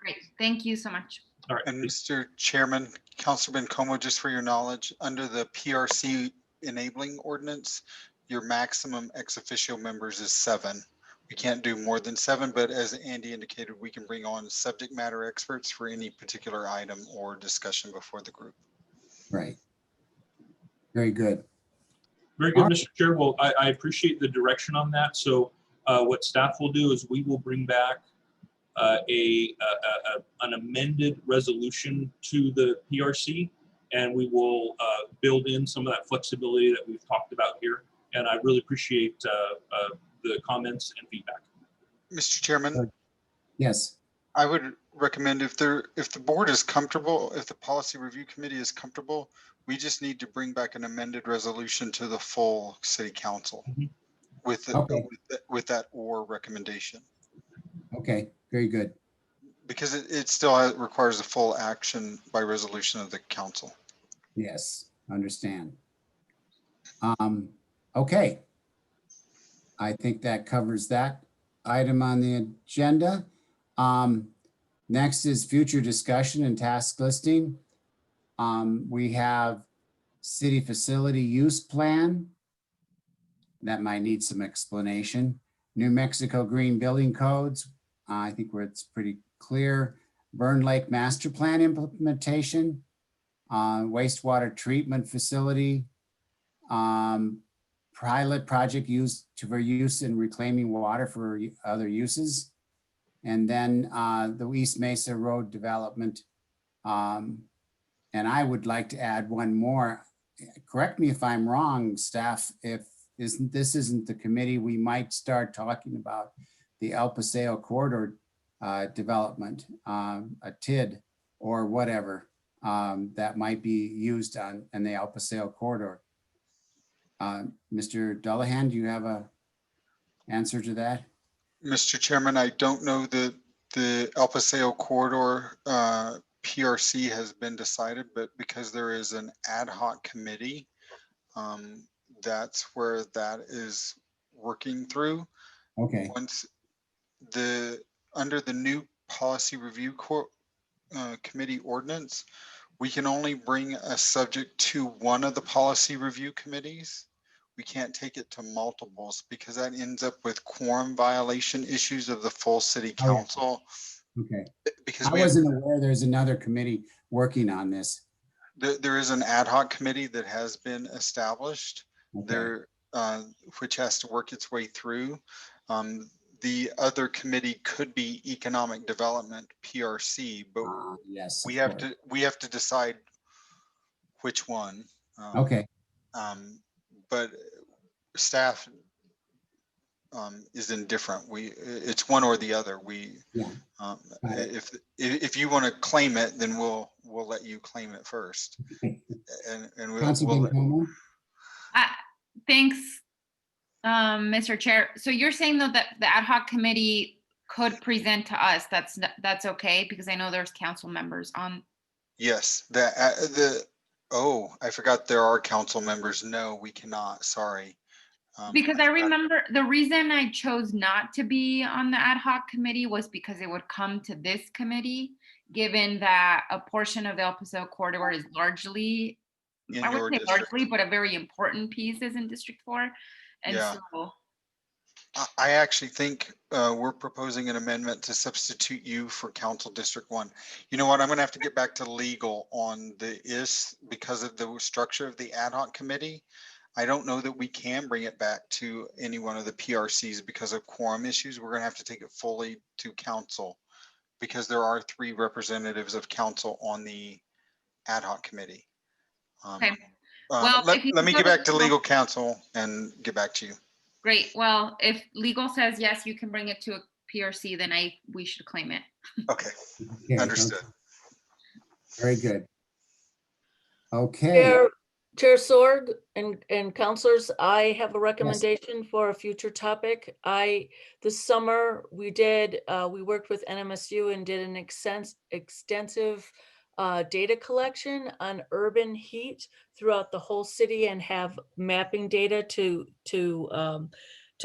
Speaker 3: great. Thank you so much.
Speaker 5: All right.
Speaker 1: And Mr. Chairman, Councilor Bencomo, just for your knowledge, under the PRC enabling ordinance, your maximum ex officio members is 7. We can't do more than 7, but as Andy indicated, we can bring on subject matter experts for any particular item or discussion before the group.
Speaker 2: Right. Very good.
Speaker 5: Very good, Mr. Chair. Well, I appreciate the direction on that. So what staff will do is we will bring back an amended resolution to the PRC, and we will build in some of that flexibility that we've talked about here. And I really appreciate the comments and feedback.
Speaker 1: Mr. Chairman,
Speaker 2: Yes.
Speaker 1: I would recommend if the board is comfortable, if the policy review committee is comfortable, we just need to bring back an amended resolution to the full city council
Speaker 5: Mhm.
Speaker 1: with with that or recommendation,
Speaker 2: Okay. Very good.
Speaker 1: because it still requires a full action by resolution of the council.
Speaker 2: Yes. Understand. Okay. I think that covers that item on the agenda. Next is future discussion and task listing. We have city facility use plan. That might need some explanation. New Mexico Green Building Codes. I think where it's pretty clear. Burn Lake Master Plan implementation. Wastewater treatment facility. Pilot project used for use in reclaiming water for other uses. And then the East Mesa Road development. And I would like to add one more. Correct me if I'm wrong, staff, if this isn't the committee, we might start talking about the El Paseo corridor development, a TID or whatever that might be used in the El Paseo corridor. Mr. Dullahan, do you have a answer to that?
Speaker 1: Mr. Chairman, I don't know that the El Paseo corridor PRC has been decided, but because there is an ad hoc committee, that's where that is working through.
Speaker 2: Okay.
Speaker 1: Once under the new policy review committee ordinance, we can only bring a subject to one of the policy review committees. We can't take it to multiples because that ends up with quorum violation issues of the full city council.
Speaker 2: Okay.
Speaker 1: Because
Speaker 2: I wasn't aware there's another committee working on this.
Speaker 1: there is an ad hoc committee that has been established
Speaker 2: Okay.
Speaker 1: there, which has to work its way through. The other committee could be economic development PRC, but
Speaker 2: Yes,
Speaker 1: we have to decide which one.
Speaker 2: Okay.
Speaker 1: But staff is indifferent. It's one or the other.
Speaker 2: Yeah.
Speaker 1: If you want to claim it, then we'll let you claim it first. And
Speaker 2: Councilor Bencomo?
Speaker 3: Thanks, Mr. Chair, so you're saying though that the ad hoc committee could present to us, that's okay, because I know there's council members on.
Speaker 1: Yes, oh, I forgot there are council members. No, we cannot, sorry.
Speaker 3: Because I
Speaker 1: forgot.
Speaker 3: remember the reason I chose not to be on the ad hoc committee was because it would come to this committee, given that a portion of the El Paso corridor is largely,
Speaker 1: In
Speaker 3: I
Speaker 1: your
Speaker 3: wouldn't say
Speaker 1: district.
Speaker 3: largely, but a very important piece is in District 4. And
Speaker 1: Yeah.
Speaker 3: so,
Speaker 1: I actually think we're proposing an amendment to substitute you for Council District 1. You know what, I'm gonna have to get back to legal on because of the structure of the ad hoc committee. I don't know that we can bring it back to any one of the PRCs because of quorum issues. We're gonna have to take it fully to council because there are 3 representatives of council on the ad hoc committee.
Speaker 3: okay. Well,
Speaker 1: let
Speaker 3: if you
Speaker 1: me
Speaker 3: go
Speaker 1: get
Speaker 3: to
Speaker 1: back to
Speaker 3: legal-
Speaker 1: legal counsel and get back to you.
Speaker 3: Great. Well, if legal says yes, you can bring it to a PRC, then we should claim it.
Speaker 1: Okay,
Speaker 2: Okay,
Speaker 1: understood.
Speaker 2: very good. Okay,
Speaker 6: Chair Sorg and counselors, I have a recommendation for a future topic. This summer, we worked with NMSU and did an extensive data collection on urban heat throughout the whole city and have mapping data to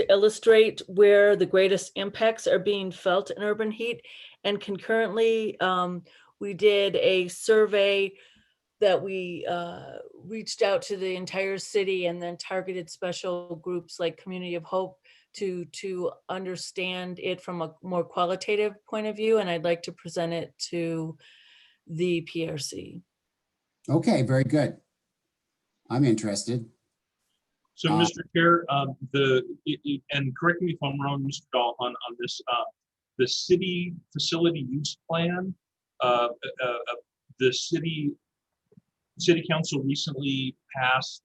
Speaker 6: illustrate where the greatest impacts are being felt in urban heat. And concurrently, we did a survey that we reached out to the entire city and then targeted special groups like Community of Hope to understand it from a more qualitative point of view. And I'd like to present it to the PRC.
Speaker 2: okay, very good. I'm interested.
Speaker 5: So, Mr. Chair, and correct me if I'm wrong, Mr. Dahl, on this, the city facility use plan, the city council recently passed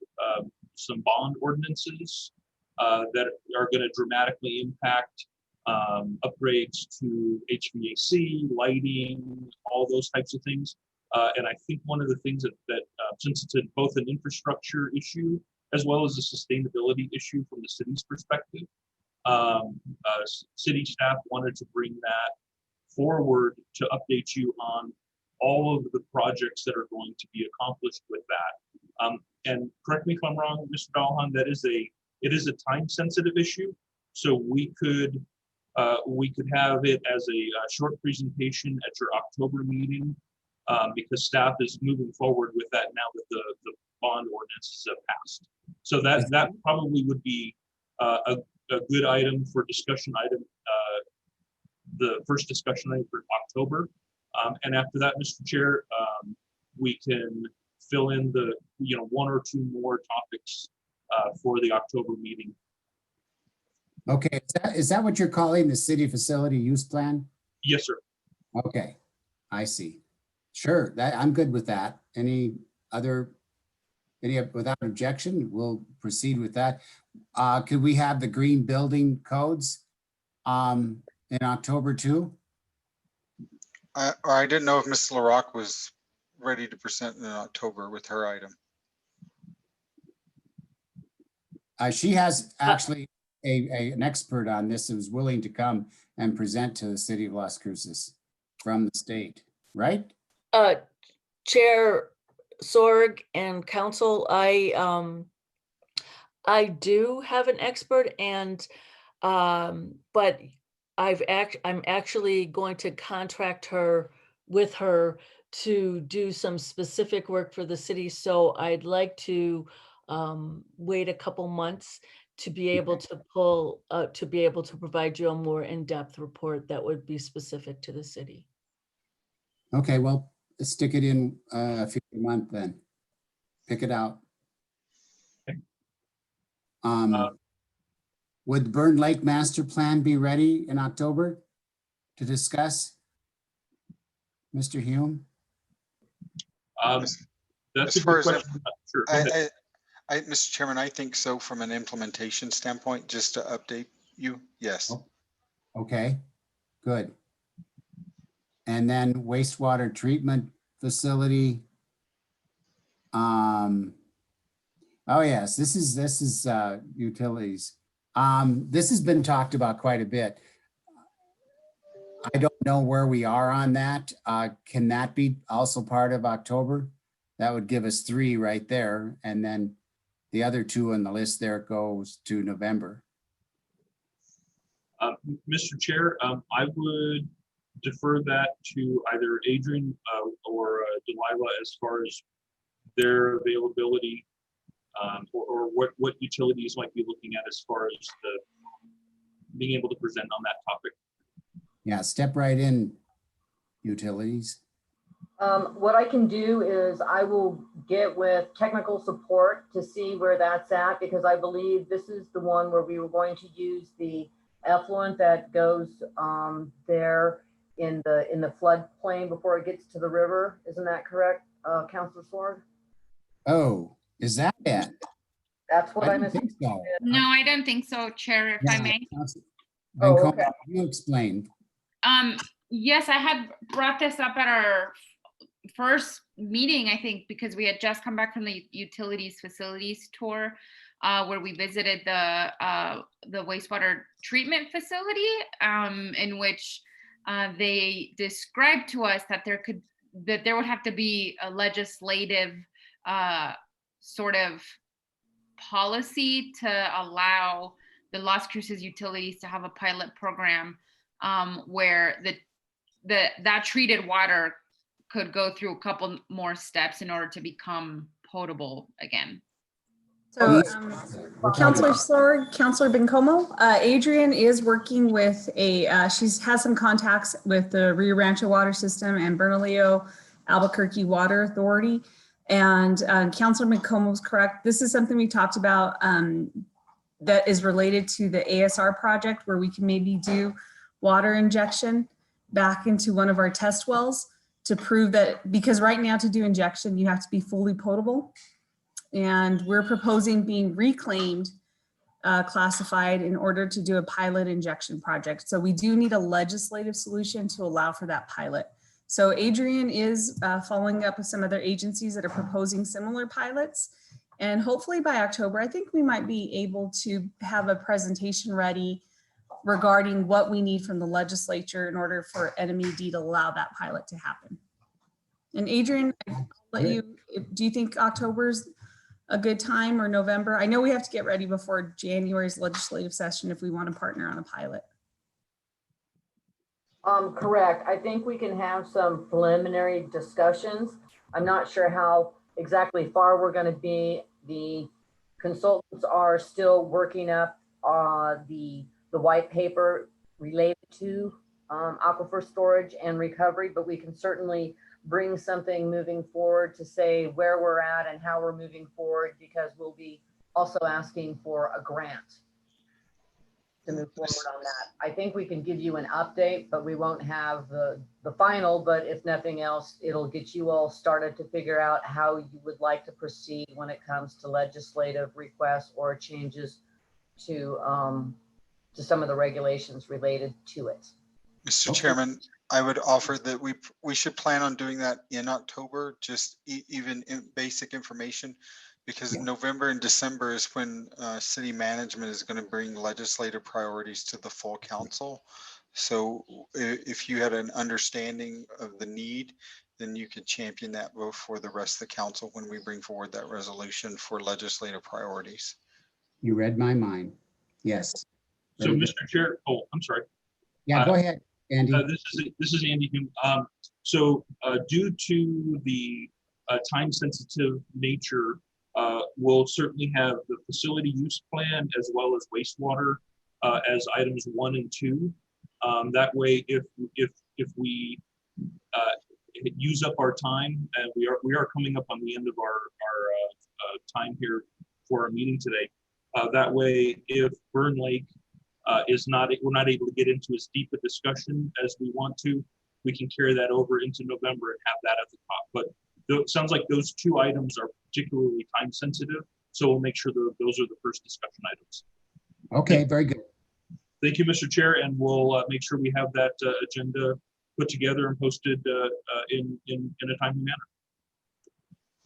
Speaker 5: some bond ordinances that are going to dramatically impact upgrades to HVAC, lighting, all those types of things. And I think one of the things that since it's both an infrastructure issue as well as a sustainability issue from the city's perspective, city staff wanted to bring that forward to update you on all of the projects that are going to be accomplished with that. And correct me if I'm wrong, Mr. Dahlhan, it is a time-sensitive issue. So we could have it as a short presentation at your October meeting because staff is moving forward with that now that the bond ordinances have passed. So that probably would be a good item for discussion item, the first discussion item for October. And after that, Mr. Chair, we can fill in the 1 or 2 more topics for the October meeting.
Speaker 2: Okay, is that what you're calling the city facility use plan?
Speaker 5: Yes, sir.
Speaker 2: Okay, I see. Sure, I'm good with that. Without objection, we'll proceed with that. Could we have the green building codes in October too?
Speaker 1: I didn't know if Ms. LaRock was ready to present in October with her item.
Speaker 2: She has actually an expert on this who's willing to come and present to the city of Las Cruces from the state, right?
Speaker 6: Chair Sorg and council, I do have an expert but I'm actually going to contract with her to do some specific work for the city. So I'd like to wait a couple months to be able to provide you a more in-depth report that would be specific to the city.
Speaker 2: Okay, well, let's stick it in a few months then. Pick it out. Would Burn Lake Master Plan be ready in October to discuss? Mr. Hume?
Speaker 5: That's
Speaker 1: As
Speaker 5: a
Speaker 1: far
Speaker 5: good
Speaker 1: as
Speaker 5: question. Sure, go ahead.
Speaker 1: Mr. Chairman, I think so from an implementation standpoint, just to update you, yes.
Speaker 2: Oh, okay, good. And then wastewater treatment facility. Oh yes, this is utilities. This has been talked about quite a bit. I don't know where we are on that. Can that be also part of October? That would give us 3 right there. And then the other 2 on the list there goes to November.
Speaker 5: Mr. Chair, I would defer that to either Adrian or Delilah as far as their availability or what utilities might be looking at as far as being able to present on that topic.
Speaker 2: Yeah, step right in, utilities.
Speaker 8: What I can do is I will get with technical support to see where that's at, because I believe this is the one where we were going to use the effluent that goes there in the floodplain before it gets to the river. Isn't that correct, Councilor Sword?
Speaker 2: Oh, is that it?
Speaker 8: That's what
Speaker 2: I
Speaker 8: I'm
Speaker 2: don't think so.
Speaker 3: No, I don't think so, Chair, if I may.
Speaker 8: Oh,
Speaker 2: Bencomo,
Speaker 8: okay.
Speaker 2: you explain.
Speaker 3: Yes, I had brought this up at our first meeting, I think, because we had just come back from the utilities facilities tour, where we visited the wastewater treatment facility, in which they described to us that there would have to be a legislative sort of policy to allow the Las Cruces utilities to have a pilot program where that treated water could go through a couple more steps in order to become potable again.
Speaker 9: So,
Speaker 2: We're talking
Speaker 9: Councilor
Speaker 2: about-
Speaker 9: Sword, Councilor Bencomo, Adrian is working with she has some contacts with the Rio Rancho Water System and Bernalillo Albuquerque Water Authority. And Councilor Bencomo is correct. This is something we talked about that is related to the ASR project, where we can maybe do water injection back into one of our test wells to prove that, because right now to do injection, you have to be fully potable. And we're proposing being reclaimed, classified in order to do a pilot injection project. So we do need a legislative solution to allow for that pilot. So Adrian is following up with some other agencies that are proposing similar pilots. And hopefully by October, I think we might be able to have a presentation ready regarding what we need from the legislature in order for NMED to allow that pilot to happen. And Adrian, I'll let you, do you think October's a good time, or November? I know we have to get ready before January's legislative session if we want to partner on a pilot.
Speaker 8: Correct. I think we can have some preliminary discussions. I'm not sure how exactly far we're going to be. The consultants are still working up the white paper related to aquifer storage and recovery, but we can certainly bring something moving forward to say where we're at and how we're moving forward, because we'll be also asking for a grant to move forward on that. I think we can give you an update, but we won't have the final, but if nothing else, it'll get you all started to figure out how you would like to proceed when it comes to legislative requests or changes to some of the regulations related to it.
Speaker 1: Mr.
Speaker 2: Okay.
Speaker 1: Chairman, I would offer that we should plan on doing that in October, just even in basic information, because
Speaker 2: Yeah.
Speaker 1: November and December is when city management is going to bring legislative priorities to the full council. So if you had an understanding of the need, then you could champion that before the rest of the council when we bring forward that resolution for legislative priorities.
Speaker 2: You read my mind. Yes.
Speaker 5: So,
Speaker 2: Very good.
Speaker 5: Mr. Chair, I'm sorry.
Speaker 2: Yeah, go ahead, Andy.
Speaker 5: This is Andy Hume. So due to the time-sensitive nature, we'll certainly have the facility use plan as well as wastewater as items 1 and 2. That way, if we use up our time, and we are coming up on the end of our time here for our meeting today. That way, if Burn Lake we're not able to get into as deep a discussion as we want to, we can carry that over into November and have that at the top. But it sounds like those 2 items are particularly time sensitive, so we'll make sure that those are the first discussion items.
Speaker 2: Okay, very good.
Speaker 5: Thank you, Mr. Chair, and we'll make sure we have that agenda put together and posted in a timely manner.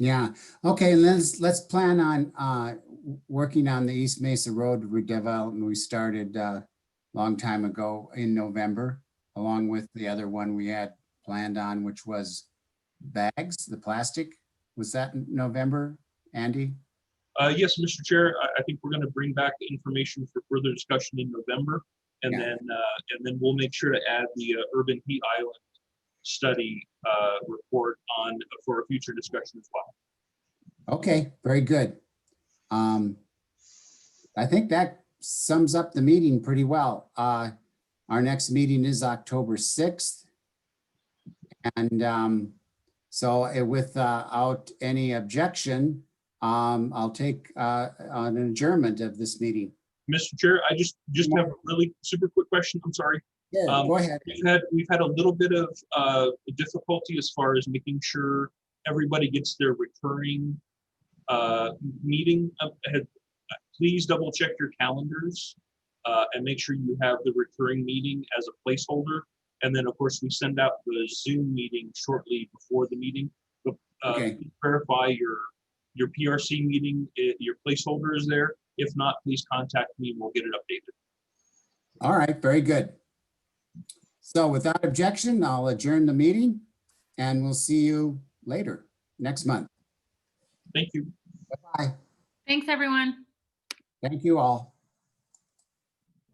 Speaker 2: Yeah, okay, let's plan on working on the East Mesa Road redevelopment we started a long time ago in November, along with the other one we had planned on, which was bags, the plastic. Was that in November, Andy?
Speaker 5: Yes, Mr. Chair, I think we're going to bring back information for further discussion in November. And
Speaker 2: Yeah.
Speaker 5: then we'll make sure to add the urban heat island study report on for a future discussion as well.
Speaker 2: Okay, very good. I think that sums up the meeting pretty well. Our next meeting is October 6th. And so without any objection, I'll take an adjournment of this meeting.
Speaker 5: Mr. Chair, I just have a really super quick question. I'm sorry.
Speaker 2: Yeah, go ahead.
Speaker 5: We've had a little bit of difficulty as far as making sure everybody gets their recurring meeting. Please double check your calendars and make sure you have the recurring meeting as a placeholder. And then, of course, we send out the Zoom meeting shortly before the meeting. But
Speaker 2: Okay.
Speaker 5: please verify your PRC meeting, your placeholder is there. If not, please contact me and we'll get it updated.
Speaker 2: All right, very good. So without objection, I'll adjourn the meeting and we'll see you later next month.
Speaker 5: Thank you.
Speaker 2: Bye.
Speaker 3: Thanks, everyone.
Speaker 2: Thank you all.